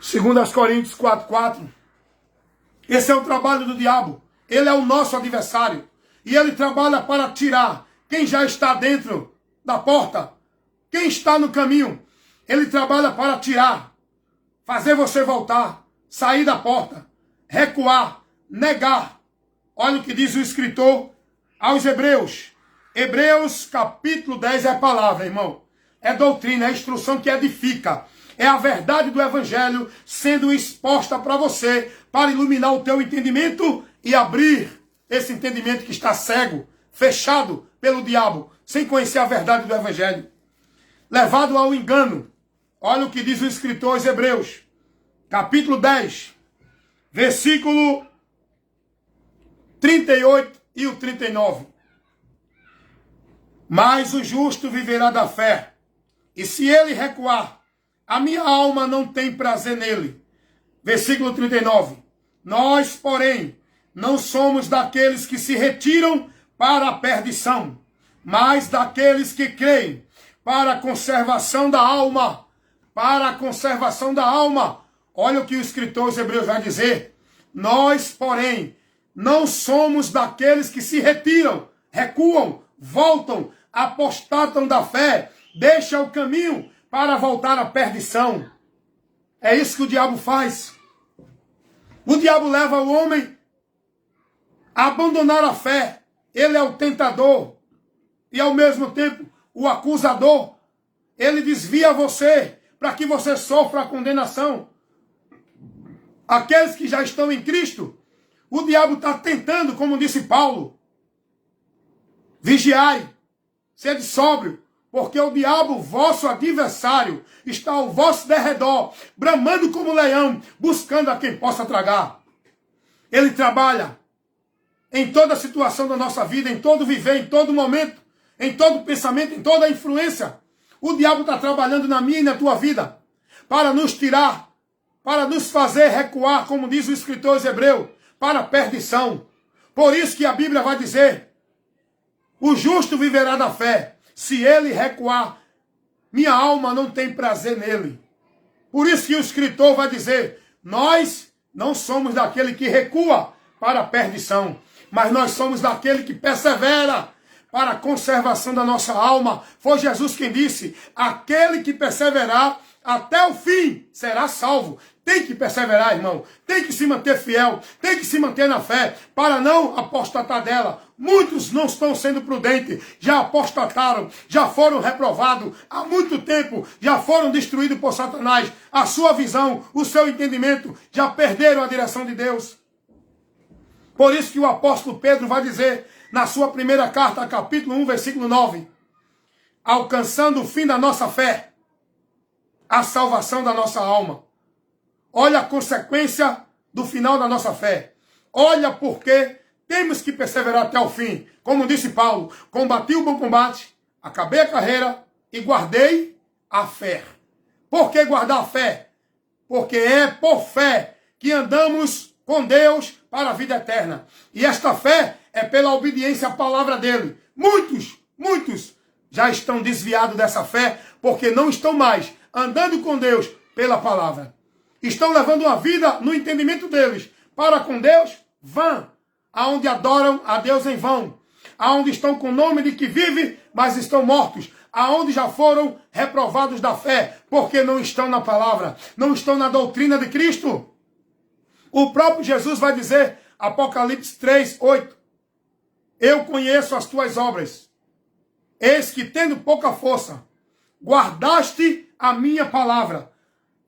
Speaker 1: 2 Coríntios 4:4. Esse é o trabalho do diabo. Ele é o nosso adversário. E ele trabalha para tirar quem já está dentro da porta, quem está no caminho. Ele trabalha para tirar, fazer você voltar, sair da porta, recuar, negar. Olha o que diz o escritor aos Hebreus. Hebreus capítulo 10 é a palavra, irmão. É doutrina, é instrução que edifica. É a verdade do evangelho sendo exposta para você, para iluminar o teu entendimento e abrir esse entendimento que está cego, fechado pelo diabo, sem conhecer a verdade do evangelho. Levado ao engano. Olha o que diz o escritor aos Hebreus, capítulo 10, versículo 38 e o 39. Mas o justo viverá da fé, e se ele recuar, a minha alma não tem prazer nele. Versículo 39. Nós, porém, não somos daqueles que se retiram para a perdição, mas daqueles que creem para a conservação da alma. Para a conservação da alma. Olha o que o escritor aos Hebreus vai dizer. Nós, porém, não somos daqueles que se retiram, recuam, voltam, apostatam da fé, deixam o caminho para voltar à perdição. É isso que o diabo faz. O diabo leva o homem a abandonar a fé. Ele é o tentador e, ao mesmo tempo, o acusador. Ele desvia você para que você sofra a condenação. Aqueles que já estão em Cristo, o diabo está tentando, como disse Paulo, vigiai, sede sóbrio, porque o diabo, vosso adversário, está ao vosso derredor, bramando como leão, buscando a quem possa tragar. Ele trabalha em toda situação da nossa vida, em todo viver, em todo momento, em todo pensamento, em toda influência. O diabo está trabalhando na minha e na tua vida para nos tirar, para nos fazer recuar, como diz o escritor aos Hebreus, para a perdição. Por isso que a Bíblia vai dizer, o justo viverá da fé. Se ele recuar, minha alma não tem prazer nele. Por isso que o escritor vai dizer, nós não somos daquele que recua para a perdição, mas nós somos daquele que persevera para a conservação da nossa alma. Foi Jesus quem disse, aquele que perseverar até o fim será salvo. Tem que perseverar, irmão. Tem que se manter fiel. Tem que se manter na fé para não apostatar dela. Muitos não estão sendo prudentes. Já apostataram. Já foram reprovados. Há muito tempo já foram destruídos por Satanás. A sua visão, o seu entendimento, já perderam a direção de Deus. Por isso que o apóstolo Pedro vai dizer na sua primeira carta, capítulo 1, versículo 9. Alcançando o fim da nossa fé, a salvação da nossa alma. Olha a consequência do final da nossa fé. Olha porque temos que perseverar até o fim. Como disse Paulo, combati o bom combate, acabei a carreira e guardei a fé. Por que guardar a fé? Porque é por fé que andamos com Deus para a vida eterna. E esta fé é pela obediência à palavra dele. Muitos já estão desviados dessa fé porque não estão mais andando com Deus pela palavra. Estão levando uma vida no entendimento deles para com Deus vã, aonde adoram a Deus em vão, aonde estão com o nome de que vive, mas estão mortos, aonde já foram reprovados da fé, porque não estão na palavra, não estão na doutrina de Cristo. O próprio Jesus vai dizer, Apocalipse 3:8, Eu conheço as tuas obras. Eis que, tendo pouca força, guardaste a minha palavra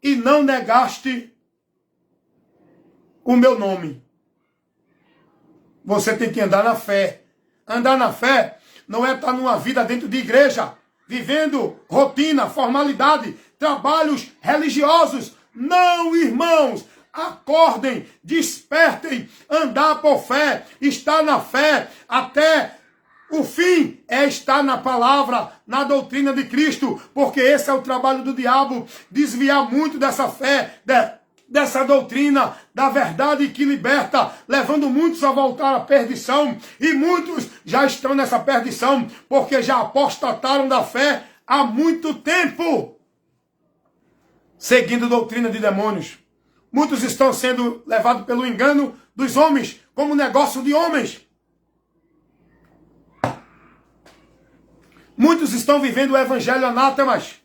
Speaker 1: e não negaste o meu nome. Você tem que andar na fé. Andar na fé não é estar numa vida dentro de igreja, vivendo rotina, formalidade, trabalhos religiosos. Não, irmãos, acordem, despertem, andar por fé, estar na fé até o fim é estar na palavra, na doutrina de Cristo, porque esse é o trabalho do diabo, desviar muito dessa fé, dessa doutrina, da verdade que liberta, levando muitos a voltar à perdição, e muitos já estão nessa perdição, porque já apostataram da fé há muito tempo, seguindo doutrina de demônios. Muitos estão sendo levados pelo engano dos homens, como negócio de homens. Muitos estão vivendo o evangelho anátemas.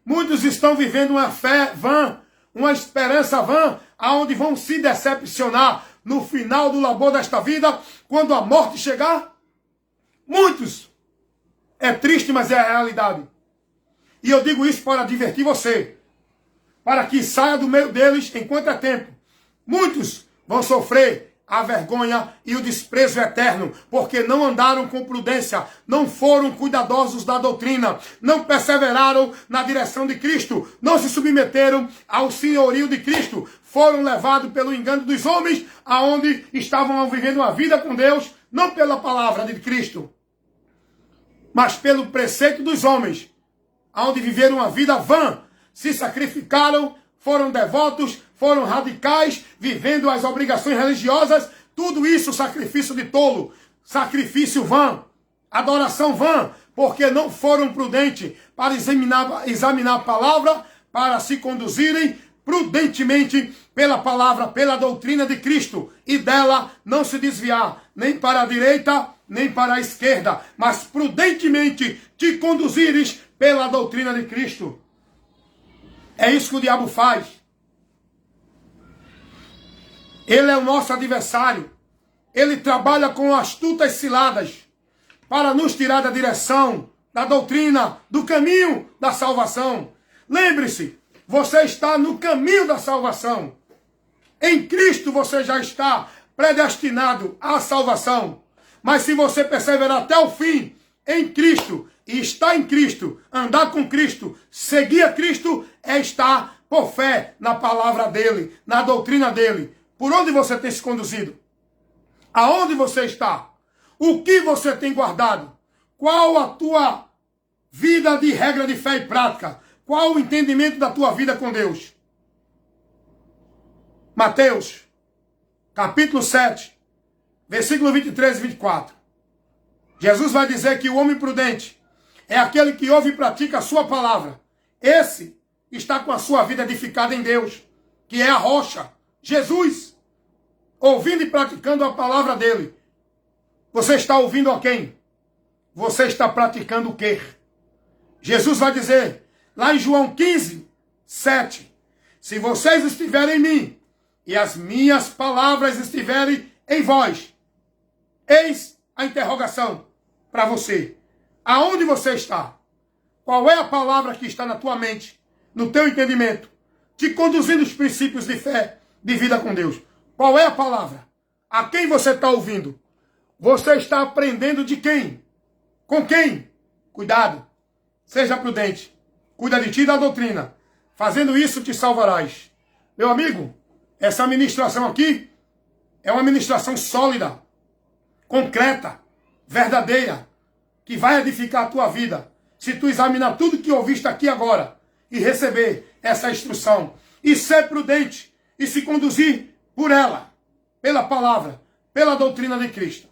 Speaker 1: Muitos estão vivendo uma fé vã, uma esperança vã, aonde vão se decepcionar no final do labor desta vida, quando a morte chegar. Muitos. É triste, mas é a realidade. E eu digo isso para divertir você, para que saia do meio deles enquanto é tempo. Muitos vão sofrer a vergonha e o desprezo eterno, porque não andaram com prudência, não foram cuidadosos da doutrina, não perseveraram na direção de Cristo, não se submeteram ao senhorio de Cristo, foram levados pelo engano dos homens, aonde estavam vivendo uma vida com Deus, não pela palavra de Cristo, mas pelo preceito dos homens, aonde viveram uma vida vã, se sacrificaram, foram devotos, foram radicais, vivendo as obrigações religiosas, tudo isso sacrifício de tolo, sacrifício vã, adoração vã, porque não foram prudentes para examinar a palavra, para se conduzirem prudentemente pela palavra, pela doutrina de Cristo, e dela não se desviar, nem para a direita, nem para a esquerda, mas prudentemente te conduzires pela doutrina de Cristo. É isso que o diabo faz. Ele é o nosso adversário. Ele trabalha com astutas ciladas para nos tirar da direção, da doutrina, do caminho da salvação. Lembre-se, você está no caminho da salvação. Em Cristo você já está predestinado à salvação. Mas se você perseverar até o fim em Cristo, e estar em Cristo, andar com Cristo, seguir a Cristo, é estar por fé na palavra dele, na doutrina dele. Por onde você tem se conduzido? Aonde você está? O que você tem guardado? Qual a tua vida de regra de fé e prática? Qual o entendimento da tua vida com Deus? Mateus, capítulo 7, versículo 23 e 24. Jesus vai dizer que o homem prudente é aquele que ouve e pratica a sua palavra. Esse está com a sua vida edificada em Deus, que é a rocha, Jesus. Ouvindo e praticando a palavra dele. Você está ouvindo a quem? Você está praticando o quê? Jesus vai dizer, lá em João 15, 7, se vocês estiverem em mim, e as minhas palavras estiverem em vós, eis a interrogação para você. Aonde você está? Qual é a palavra que está na tua mente, no teu entendimento, te conduzindo os princípios de fé, de vida com Deus? Qual é a palavra? A quem você está ouvindo? Você está aprendendo de quem? Com quem? Cuidado. Seja prudente. Cuida de ti e da doutrina. Fazendo isso te salvarás. Meu amigo, essa ministração aqui é uma ministração sólida, concreta, verdadeira, que vai edificar a tua vida. Se tu examinar tudo que ouviste aqui agora e receber essa instrução e ser prudente e se conduzir por ela, pela palavra, pela doutrina de Cristo.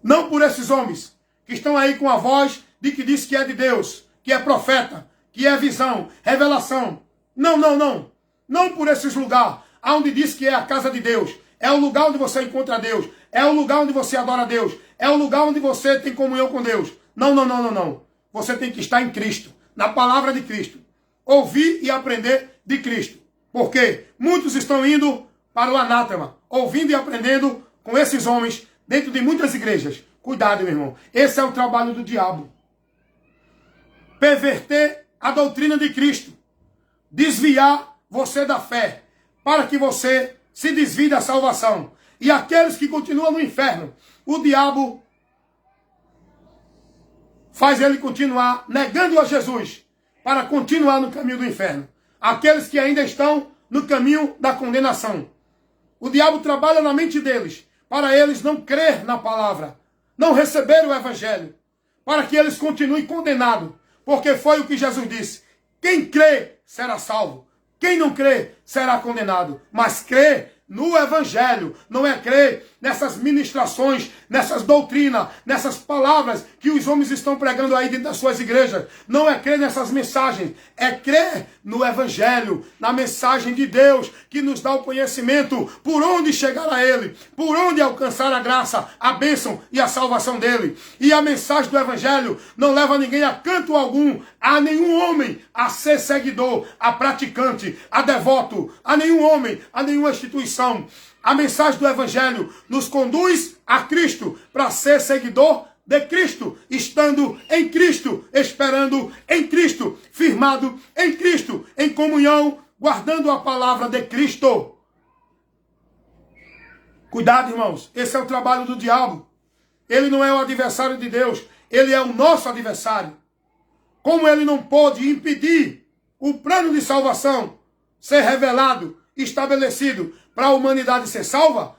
Speaker 1: Não por esses homens que estão aí com a voz de que diz que é de Deus, que é profeta, que é visão, revelação. Não, não, não. Não por esses lugares onde diz que é a casa de Deus. É o lugar onde você encontra Deus. É o lugar onde você adora Deus. É o lugar onde você tem comunhão com Deus. Não, não, não, não, não. Você tem que estar em Cristo, na palavra de Cristo. Ouvir e aprender de Cristo. Porque muitos estão indo para o anátema, ouvindo e aprendendo com esses homens dentro de muitas igrejas, Cuidado, meu irmão. Esse é o trabalho do diabo. Perverter a doutrina de Cristo. Desviar você da fé. Para que você se desvie da salvação. E aqueles que continuam no inferno, o diabo faz ele continuar negando a Jesus para continuar no caminho do inferno. Aqueles que ainda estão no caminho da condenação. O diabo trabalha na mente deles para eles não crer na palavra, não receber o evangelho, para que eles continuem condenados, porque foi o que Jesus disse: quem crê será salvo, quem não crê será condenado, mas crê no evangelho, não é crer nessas ministrações, nessas doutrinas, nessas palavras que os homens estão pregando aí dentro das suas igrejas. Não é crer nessas mensagens, é crer no evangelho, na mensagem de Deus, que nos dá o conhecimento por onde chegar a ele, por onde alcançar a graça, a bênção e a salvação dele. E a mensagem do evangelho não leva ninguém a canto algum, a nenhum homem a ser seguidor, a praticante, a devoto, a nenhum homem, a nenhuma instituição. A mensagem do evangelho nos conduz a Cristo para ser seguidor de Cristo, estando em Cristo, esperando em Cristo, firmado em Cristo, em comunhão, guardando a palavra de Cristo. Cuidado, irmãos, esse é o trabalho do diabo. Ele não é o adversário de Deus, ele é o nosso adversário. Como ele não pôde impedir o plano de salvação ser revelado, estabelecido para a humanidade ser salva,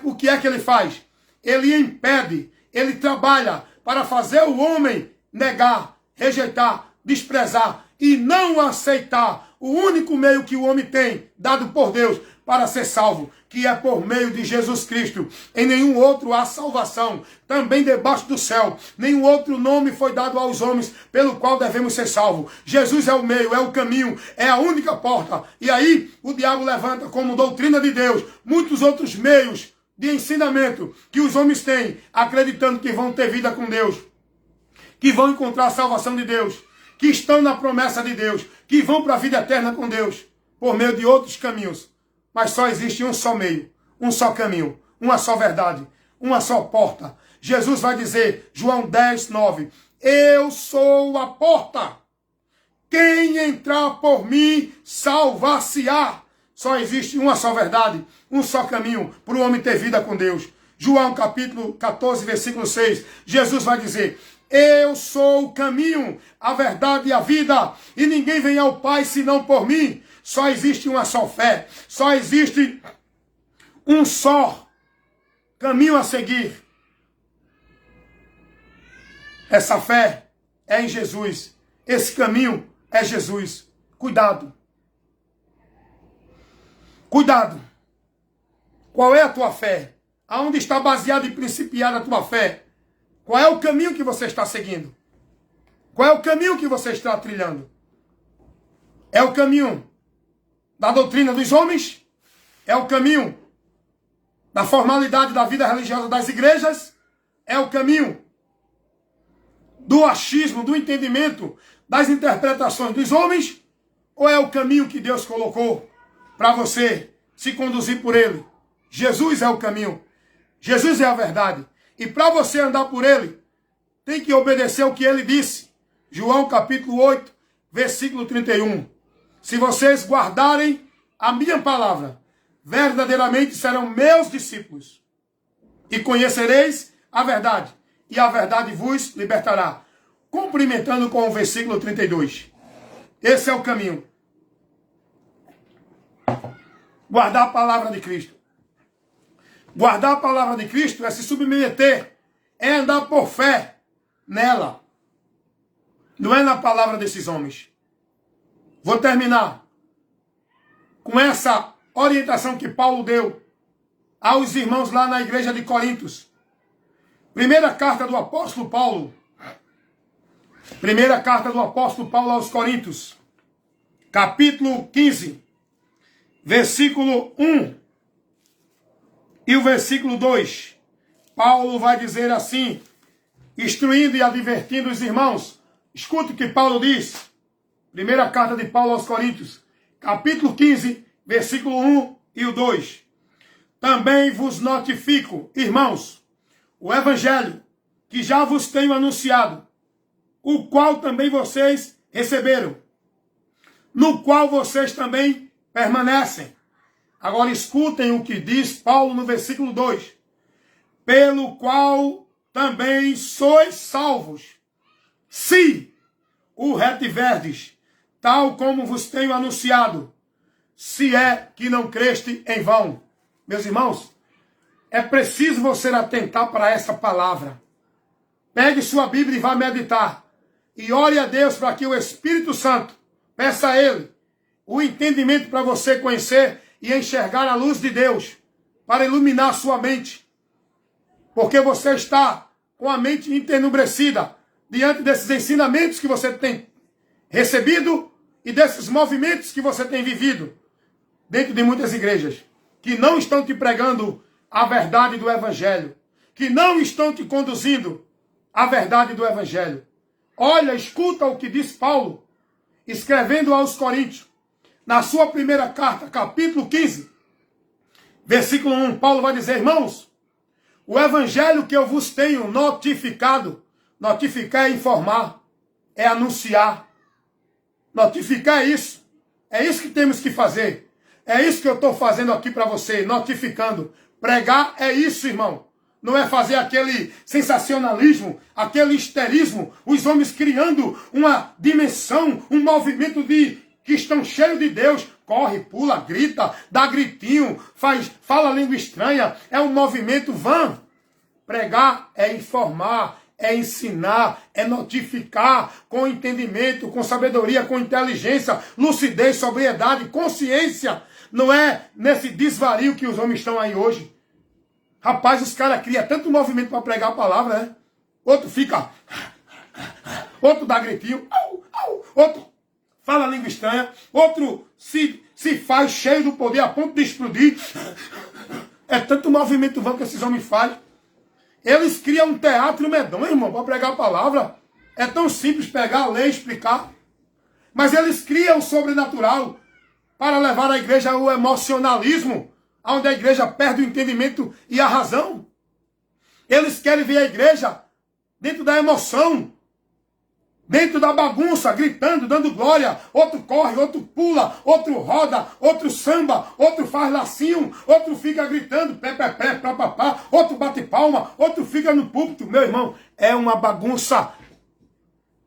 Speaker 1: o que é que ele faz? Ele impede, ele trabalha para fazer o homem negar, rejeitar, desprezar e não aceitar o único meio que o homem tem, dado por Deus, para ser salvo, que é por meio de Jesus Cristo. Em nenhum outro há salvação, também debaixo do céu. Nenhum outro nome foi dado aos homens pelo qual devemos ser salvos. Jesus é o meio, é o caminho, é a única porta. E aí o diabo levanta como doutrina de Deus muitos outros meios de ensinamento que os homens têm, acreditando que vão ter vida com Deus, que vão encontrar a salvação de Deus, que estão na promessa de Deus, que vão para a vida eterna com Deus, por meio de outros caminhos. Mas só existe um só meio, um só caminho, uma só verdade, uma só porta. Jesus vai dizer, João 10, 9, eu sou a porta. Quem entrar por mim, salvar-se-á. Só existe uma só verdade, um só caminho para o homem ter vida com Deus. João capítulo 14, versículo 6, Jesus vai dizer, eu sou o caminho, a verdade e a vida, e ninguém vem ao Pai senão por mim. Só existe uma só fé, só existe um só caminho a seguir. Essa fé é em Jesus, esse caminho é Jesus. Cuidado. Cuidado. Qual é a tua fé? Aonde está baseada e principiada a tua fé? Qual é o caminho que você está seguindo? Qual é o caminho que você está trilhando? É o caminho da doutrina dos homens? É o caminho da formalidade da vida religiosa das igrejas? É o caminho do achismo, do entendimento, das interpretações dos homens? Ou é o caminho que Deus colocou para você se conduzir por ele? Jesus é o caminho. Jesus é a verdade. E para você andar por ele, tem que obedecer o que ele disse. João capítulo 8, versículo 31. Se vocês guardarem a minha palavra, verdadeiramente serão meus discípulos. E conhecereis a verdade, e a verdade vos libertará. Complementando com o versículo 32. Esse é o caminho. Guardar a palavra de Cristo. Guardar a palavra de Cristo é se submeter, é andar por fé nela. Não é na palavra desses homens. Vou terminar com essa orientação que Paulo deu aos irmãos lá na igreja de Corintos. Primeira carta do apóstolo Paulo. Primeira carta do apóstolo Paulo aos Coríntios. Capítulo 15. Versículo 1. E o versículo 2. Paulo vai dizer assim, instruindo e advertindo os irmãos. Escuta o que Paulo diz. Primeira carta de Paulo aos Coríntios, capítulo 15, versículo 1 e o 2. Também vos notifico, irmãos, o evangelho que já vos tenho anunciado, o qual também vocês receberam, no qual vocês também permanecem. Agora escutem o que diz Paulo no versículo 2. Pelo qual também sois salvos, se o retiverdes, tal como vos tenho anunciado, se é que não creste em vão. Meus irmãos, é preciso você atentar para essa palavra. Pegue sua Bíblia e vá meditar. E ore a Deus para que o Espírito Santo, peça a Ele o entendimento para você conhecer e enxergar a luz de Deus, para iluminar sua mente. Porque você está com a mente entenebrecida diante desses ensinamentos que você tem recebido e desses movimentos que você tem vivido dentro de muitas igrejas, que não estão te pregando a verdade do Evangelho, que não estão te conduzindo à verdade do Evangelho. Olha, escuta o que diz Paulo, escrevendo aos Coríntios, na sua primeira carta, capítulo 15, versículo 1, Paulo vai dizer: irmãos, o Evangelho que eu vos tenho notificado, notificar é informar, é anunciar. Notificar é isso que temos que fazer. É isso que eu estou fazendo aqui para você, notificando. Pregar é isso, irmão. Não é fazer aquele sensacionalismo, aquele histerismo, os homens criando uma dimensão, um movimento que estão cheios de Deus. Corre, pula, grita, dá gritinho, fala língua estranha. É um movimento vã. Pregar é informar, é ensinar, é notificar com entendimento, com sabedoria, com inteligência, lucidez, sobriedade, consciência. Não é nesse desvario que os homens estão aí hoje. Rapaz, os caras criam tanto movimento para pregar a palavra, né? Outro fica... Outro dá gritinho. Outro fala língua estranha. Outro se faz cheio do poder a ponto de explodir. É tanto movimento vão que esses homens fazem. Eles criam um teatro medonho, irmão, para pregar a palavra. É tão simples pegar a lei e explicar. Mas eles criam o sobrenatural para levar a igreja ao emocionalismo, onde a igreja perde o entendimento e a razão. Eles querem ver a igreja dentro da emoção, dentro da bagunça, gritando, dando glória. Outro corre, outro pula, outro roda, outro samba, outro faz lacinho, outro fica gritando, pé, pá, outro bate palma, outro fica no púlpito. Meu irmão, é uma bagunça.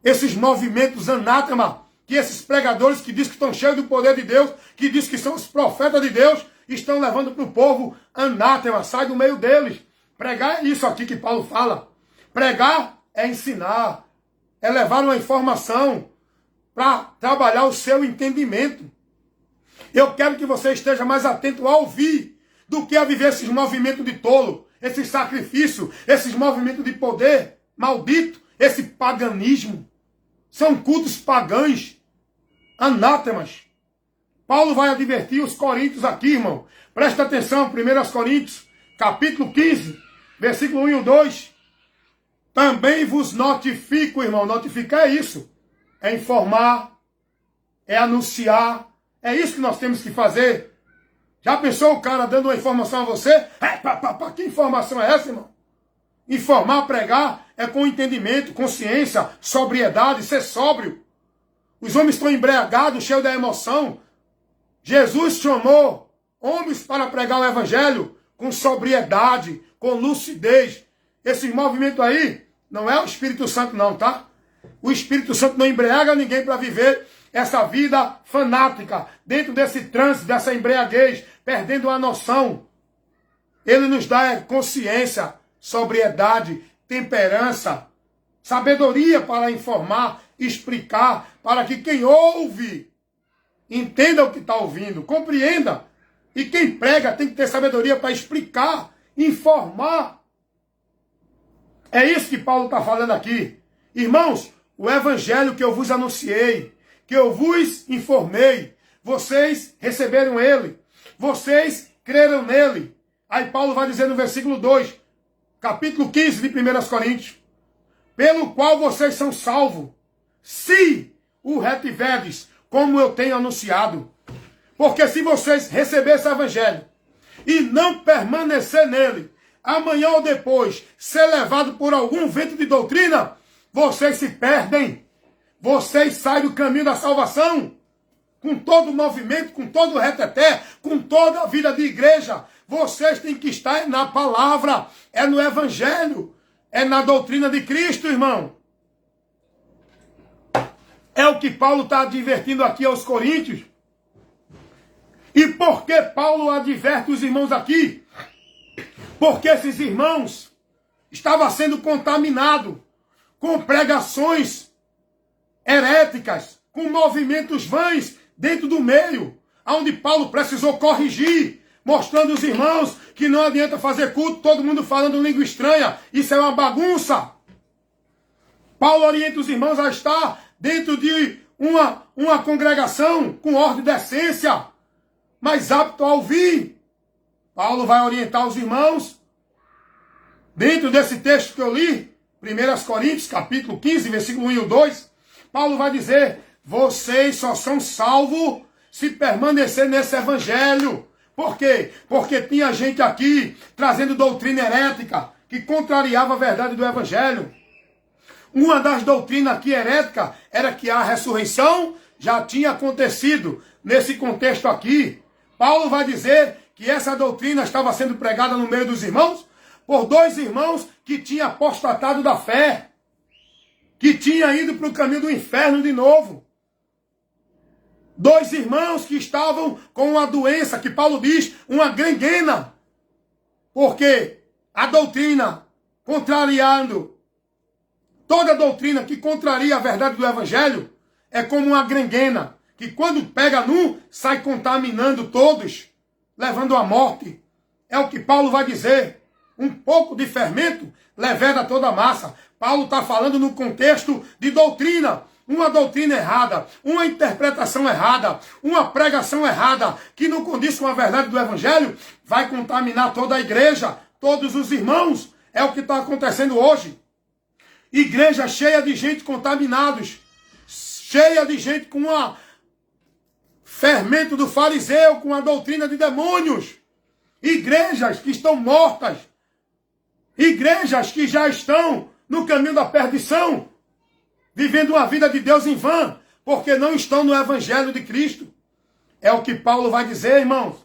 Speaker 1: Esses movimentos anátema, que esses pregadores que dizem que estão cheios do poder de Deus, que dizem que são os profetas de Deus, estão levando para o povo anátema. Sai do meio deles. Pregar é isso aqui que Paulo fala. Pregar é ensinar, é levar uma informação para trabalhar o seu entendimento. Eu quero que você esteja mais atento a ouvir do que a viver esses movimentos de tolo, esses sacrifícios, esses movimentos de poder maldito, esse paganismo. São cultos pagãos, anátemas. Paulo vai advertir os coríntios aqui, irmão. Presta atenção, 1 Coríntios, capítulo 15, versículo 1 e 2. Também vos notifico, irmão. Notificar é isso. É informar, é anunciar. É isso que nós temos que fazer. Já pensou o cara dando uma informação a você? Que informação é essa, irmão? Informar, pregar, é com entendimento, consciência, sobriedade, ser sóbrio. Os homens estão embriagados, cheios da emoção. Jesus chamou homens para pregar o evangelho com sobriedade, com lucidez. Esse movimento aí não é o Espírito Santo não, tá? O Espírito Santo não embriaga ninguém para viver essa vida fanática, dentro desse trânsito, dessa embriaguez, perdendo a noção. Ele nos dá consciência, sobriedade, temperança, sabedoria para informar, explicar, para que quem ouve entenda o que está ouvindo, compreenda. E quem prega tem que ter sabedoria para explicar, informar. É isso que Paulo está falando aqui. Irmãos, o evangelho que eu vos anunciei, que eu vos informei, vocês receberam ele, vocês creram nele. Aí Paulo vai dizer no versículo 2, capítulo 15 de 1 Coríntios, pelo qual vocês são salvos, se o retiverdes, como eu tenho anunciado. Porque se vocês receberem esse evangelho e não permanecer nele, amanhã ou depois, ser levado por algum vento de doutrina, vocês se perdem. Vocês saem do caminho da salvação. Com todo o movimento, com todo o reteté, com toda a vida de igreja. Vocês têm que estar na palavra, é no evangelho, é na doutrina de Cristo, irmão. É o que Paulo está advertindo aqui aos coríntios. E por que Paulo adverte os irmãos aqui? Porque esses irmãos estavam sendo contaminados com pregações heréticas, com movimentos vãs dentro do meio, onde Paulo precisou corrigir, mostrando aos irmãos que não adianta fazer culto, todo mundo falando língua estranha, isso é uma bagunça. Paulo orienta os irmãos a estar dentro de uma congregação com ordem e decência, mas apto a ouvir. Paulo vai orientar os irmãos, dentro desse texto que eu li, 1 Coríntios, capítulo 15, versículo 1 e 2, Paulo vai dizer, vocês só são salvos se permanecer nesse evangelho. Por quê? Porque tinha gente aqui trazendo doutrina herética que contrariava a verdade do evangelho. Uma das doutrinas aqui heréticas era que a ressurreição já tinha acontecido. Nesse contexto aqui, Paulo vai dizer que essa doutrina estava sendo pregada no meio dos irmãos por dois irmãos que tinham apostatado da fé, que tinham ido para o caminho do inferno de novo. Dois irmãos que estavam com uma doença, que Paulo diz, uma gangrena. Porque a doutrina, contrariando, toda doutrina que contraria a verdade do evangelho, é como uma gangrena, que quando pega num, sai contaminando todos, levando à morte. É o que Paulo vai dizer. Um pouco de fermento leveda toda a massa. Paulo está falando no contexto de doutrina. Uma doutrina errada, uma interpretação errada, uma pregação errada, que não condiz com a verdade do evangelho, vai contaminar toda a igreja, todos os irmãos. É o que está acontecendo hoje. Igreja cheia de gente contaminados, cheia de gente com o fermento do fariseu, com a doutrina de demônios. Igrejas que estão mortas. Igrejas que já estão no caminho da perdição, vivendo uma vida de Deus em vão, porque não estão no evangelho de Cristo. É o que Paulo vai dizer, irmãos.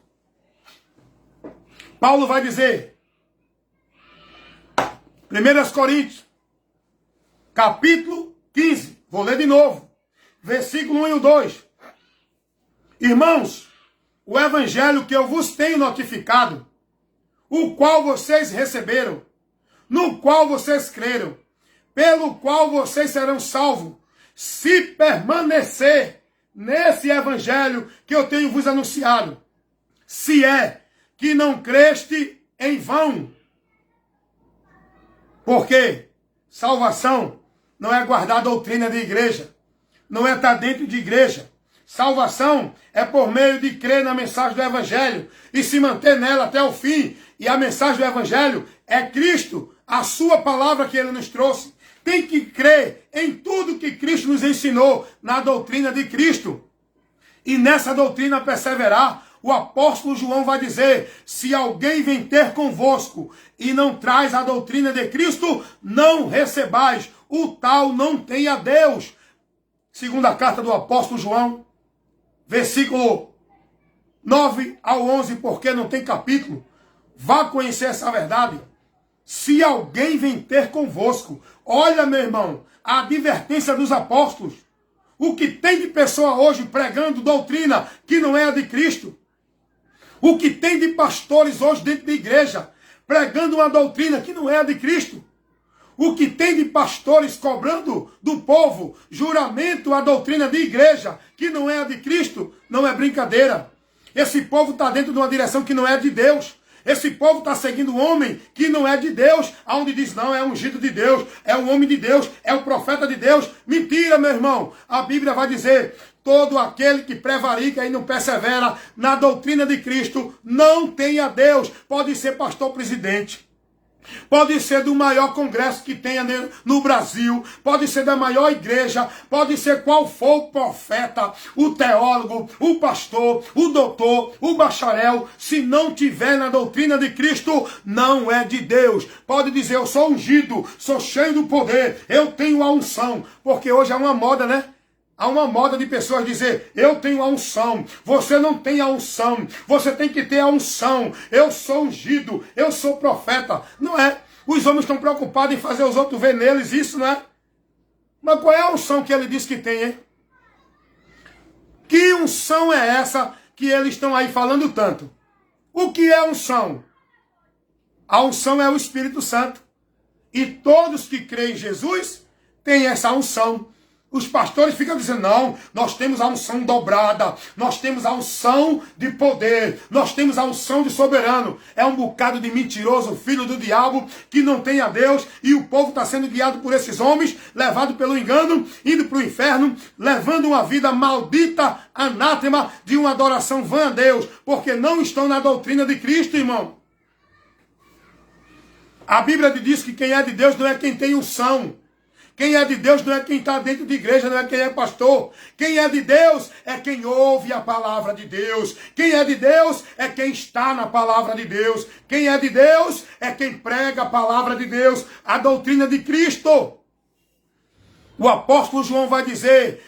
Speaker 1: Paulo vai dizer, 1 Coríntios, capítulo 15, vou ler de novo, versículo 1 e 2. Irmãos, o evangelho que eu vos tenho notificado, o qual vocês receberam, no qual vocês creram, pelo qual vocês serão salvos, se permanecer nesse evangelho que eu tenho vos anunciado. Se é que não creste em vão. Porque salvação não é guardar a doutrina de igreja, não é estar dentro de igreja. Salvação é por meio de crer na mensagem do evangelho e se manter nela até o fim. E a mensagem do evangelho é Cristo, a sua palavra que ele nos trouxe. Tem que crer em tudo que Cristo nos ensinou, na doutrina de Cristo. E nessa doutrina perseverar. O apóstolo João vai dizer, se alguém vem ter convosco e não traz a doutrina de Cristo, não recebais. O tal não tem a Deus. Segunda carta do apóstolo João, versículo 9 ao 11, porque não tem capítulo. Vá conhecer essa verdade. Se alguém vem ter convosco. Olha, meu irmão, a advertência dos apóstolos. O que tem de pessoa hoje pregando doutrina que não é a de Cristo. O que tem de pastores hoje dentro da igreja pregando uma doutrina que não é a de Cristo. O que tem de pastores cobrando do povo juramento a doutrina de igreja que não é a de Cristo, não é brincadeira. Esse povo está dentro de uma direção que não é de Deus. Esse povo está seguindo um homem que não é de Deus, aonde diz, não, é ungido de Deus, é um homem de Deus, é o profeta de Deus. Mentira, meu irmão. A Bíblia vai dizer, todo aquele que prevarica e não persevera na doutrina de Cristo, não tem a Deus. Pode ser pastor presidente. Pode ser do maior congresso que tenha no Brasil, pode ser da maior igreja, pode ser qual for o profeta, o teólogo, o pastor, o doutor, o bacharel, se não tiver na doutrina de Cristo, não é de Deus. Pode dizer, eu sou ungido, sou cheio do poder, eu tenho a unção, porque hoje é uma moda, né? Há uma moda de pessoas dizer, eu tenho a unção, você não tem a unção, você tem que ter a unção, eu sou ungido, eu sou profeta. Não é. Os homens estão preocupados em fazer os outros ver neles isso, não é? Mas qual é a unção que ele diz que tem, hein? Que unção é essa que eles estão aí falando tanto? O que é unção? A unção é o Espírito Santo. E todos que creem em Jesus têm essa unção. Os pastores ficam dizendo, não, nós temos a unção dobrada, nós temos a unção de poder, nós temos a unção de soberano. É um bocado de mentiroso, filho do diabo, que não tem a Deus, e o povo está sendo guiado por esses homens, levado pelo engano, indo para o inferno, levando uma vida maldita, anátema, de uma adoração vã a Deus, porque não estão na doutrina de Cristo, irmão. A Bíblia diz que quem é de Deus não é quem tem unção. Quem é de Deus não é quem está dentro de igreja, não é quem é pastor. Quem é de Deus é quem ouve a palavra de Deus. Quem é de Deus é quem está na palavra de Deus. Quem é de Deus é quem prega a palavra de Deus, a doutrina de Cristo. O apóstolo João vai dizer,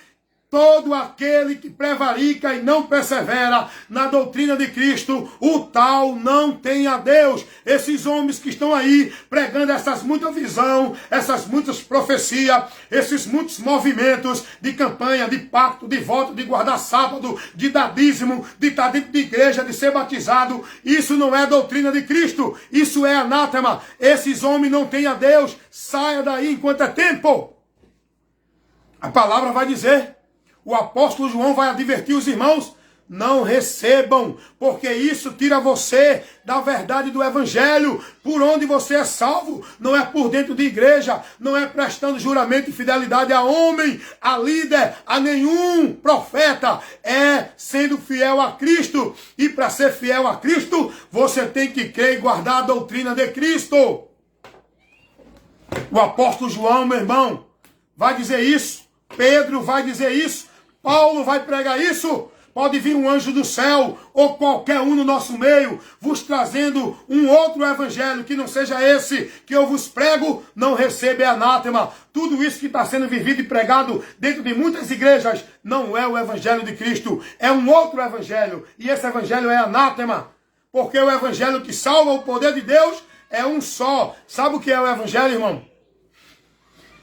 Speaker 1: todo aquele que prevarica e não persevera na doutrina de Cristo, o tal não tem a Deus. Esses homens que estão aí pregando essas muitas visões, essas muitas profecias, esses muitos movimentos de campanha, de pacto, de voto, de guardar sábado, de dar dízimo, de estar dentro de igreja, de ser batizado, isso não é doutrina de Cristo, isso é anátema. Esses homens não têm a Deus, saia daí enquanto é tempo. A palavra vai dizer, o apóstolo João vai advertir os irmãos, não recebam, porque isso tira você da verdade do evangelho, por onde você é salvo, não é por dentro de igreja, não é prestando juramento e fidelidade a homem, a líder, a nenhum profeta, é sendo fiel a Cristo, e para ser fiel a Cristo, você tem que crer e guardar a doutrina de Cristo. O apóstolo João, meu irmão, vai dizer isso, Pedro vai dizer isso, Paulo vai pregar isso. Pode vir um anjo do céu ou qualquer um no nosso meio vos trazendo um outro evangelho que não seja esse que eu vos prego, não recebe anátema. Tudo isso que está sendo vivido e pregado dentro de muitas igrejas não é o evangelho de Cristo, é um outro evangelho. E esse evangelho é anátema, porque o evangelho que salva o poder de Deus é um só. Sabe o que é o evangelho, irmão?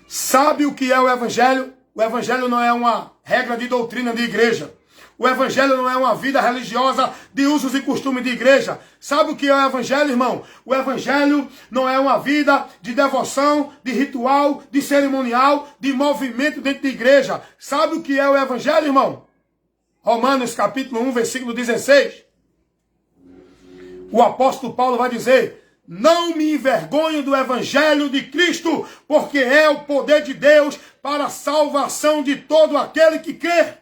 Speaker 1: Sabe o que é o evangelho? O evangelho não é uma regra de doutrina de igreja. O evangelho não é uma vida religiosa de usos e costumes de igreja. Sabe o que é o evangelho, irmão? O evangelho não é uma vida de devoção, de ritual, de cerimonial, de movimento dentro de igreja. Sabe o que é o evangelho, irmão? Romanos capítulo 1, versículo 16. O apóstolo Paulo vai dizer, não me envergonho do evangelho de Cristo, porque é o poder de Deus para a salvação de todo aquele que crê.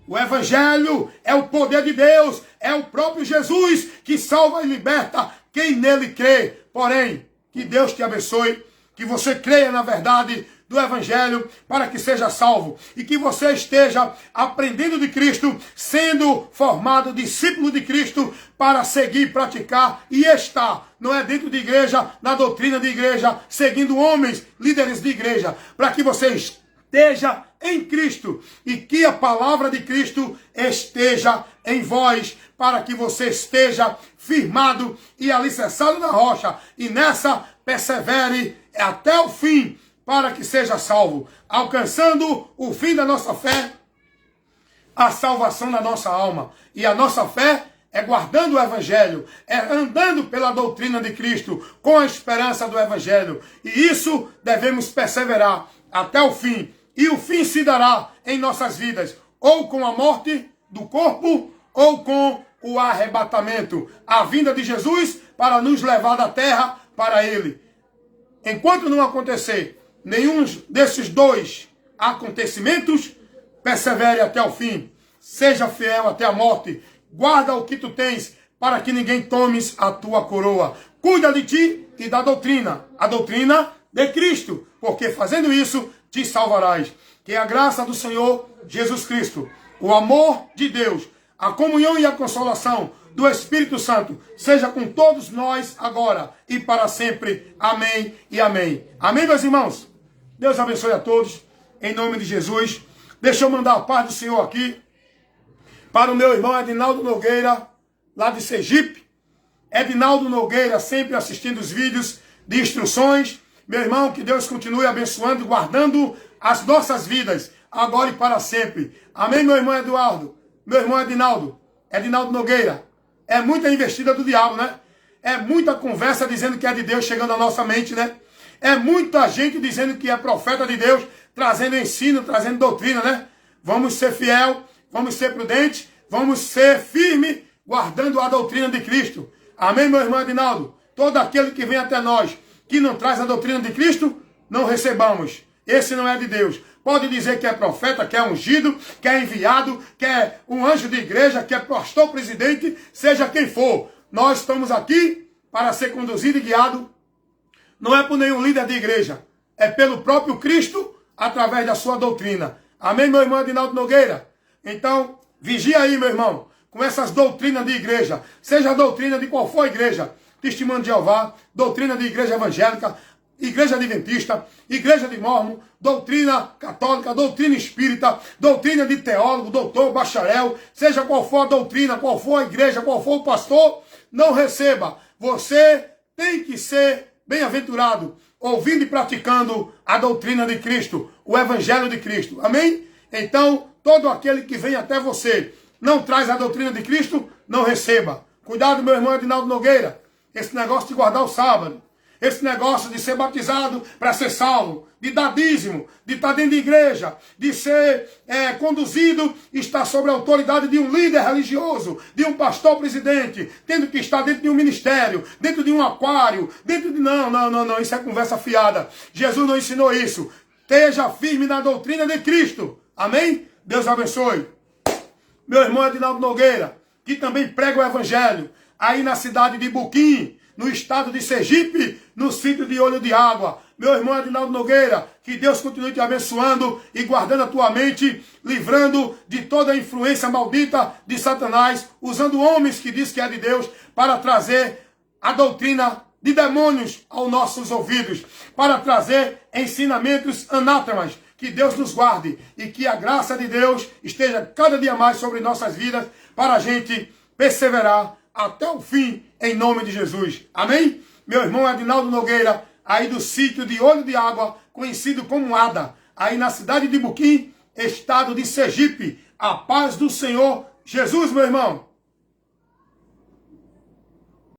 Speaker 1: O evangelho é o poder de Deus, é o próprio Jesus que salva e liberta quem nele crê. Porém, que Deus te abençoe, que você creia na verdade do evangelho para que seja salvo e que você esteja aprendendo de Cristo, sendo formado discípulo de Cristo para seguir, praticar e estar, não é dentro de igreja, na doutrina de igreja, seguindo homens, líderes de igreja, para que você esteja em Cristo e que a palavra de Cristo esteja em vós, para que você esteja firmado e alicerçado na rocha e nessa persevere até o fim, para que seja salvo, alcançando o fim da nossa fé, a salvação da nossa alma. E a nossa fé é guardando o evangelho, é andando pela doutrina de Cristo, com a esperança do evangelho. E isso devemos perseverar até o fim. E o fim se dará em nossas vidas, ou com a morte do corpo, ou com o arrebatamento, a vinda de Jesus para nos levar da terra para ele. Enquanto não acontecer nenhum desses dois acontecimentos, persevere até o fim, seja fiel até a morte, guarda o que tu tens, para que ninguém tome a tua coroa. cuida de ti e da doutrina, a doutrina de Cristo, porque fazendo isso te salvarás. Que a graça do Senhor Jesus Cristo, o amor de Deus, a comunhão e a consolação do Espírito Santo seja com todos nós agora e para sempre. Amém e amém. Amém, meus irmãos? Deus abençoe a todos, em nome de Jesus. Deixa eu mandar a paz do Senhor aqui para o meu irmão Edinaldo Nogueira, lá de Sergipe. Edinaldo Nogueira, sempre assistindo os vídeos de instruções. Meu irmão, que Deus continue abençoando e guardando as nossas vidas, agora e para sempre. Amém, meu irmão Eduardo? Meu irmão Edinaldo Nogueira. É muita investida do diabo, né? É muita conversa dizendo que é de Deus chegando à nossa mente, né? É muita gente dizendo que é profeta de Deus, trazendo ensino, trazendo doutrina, né? Vamos ser fiel, vamos ser prudentes, vamos ser firme, guardando a doutrina de Cristo. Amém, meu irmão Edinaldo? Todo aquele que vem até nós, que não traz a doutrina de Cristo, não recebamos. Esse não é de Deus. Pode dizer que é profeta, que é ungido, que é enviado, que é um anjo de igreja, que é pastor presidente, seja quem for. Nós estamos aqui para ser conduzido e guiado. Não é por nenhum líder de igreja. É pelo próprio Cristo, através da sua doutrina. Amém, meu irmão Edinaldo Nogueira? Então, vigia aí, meu irmão, com essas doutrinas de igreja. Seja a doutrina de qual for a igreja. Testemunho de Jeová, doutrina de igreja evangélica, igreja adventista, igreja de Mórmon, doutrina católica, doutrina espírita, doutrina de teólogo, doutor, bacharel, seja qual for a doutrina, qual for a igreja, qual for o pastor, não receba. Você tem que ser bem-aventurado, ouvindo e praticando a doutrina de Cristo, o evangelho de Cristo. Amém? Então, todo aquele que vem até você, não traz a doutrina de Cristo, não receba. Cuidado, meu irmão Edinaldo Nogueira, esse negócio de guardar o sábado, esse negócio de ser batizado para ser salvo, de dar dízimo, de estar dentro de igreja, de ser conduzido, estar sob a autoridade de um líder religioso, de um pastor presidente, tendo que estar dentro de um ministério, dentro de um aquário, dentro de... Não, isso é conversa fiada. Jesus não ensinou isso. Esteja firme na doutrina de Cristo. Amém? Deus abençoe. Meu irmão Edinaldo Nogueira, que também prega o evangelho, aí na cidade de Buquim, no estado de Sergipe, no sítio de Olho de Água. Meu irmão Edinaldo Nogueira, que Deus continue te abençoando e guardando a tua mente, livrando de toda a influência maldita de Satanás, usando homens que diz que é de Deus, para trazer a doutrina de demônios aos nossos ouvidos, para trazer ensinamentos anátemas. Que Deus nos guarde e que a graça de Deus esteja cada dia mais sobre nossas vidas, para a gente perseverar até o fim, em nome de Jesus. Amém? Meu irmão Edinaldo Nogueira, aí do sítio de Olho de Água, conhecido como Ada, aí na cidade de Buquim, estado de Sergipe. A paz do Senhor Jesus, meu irmão.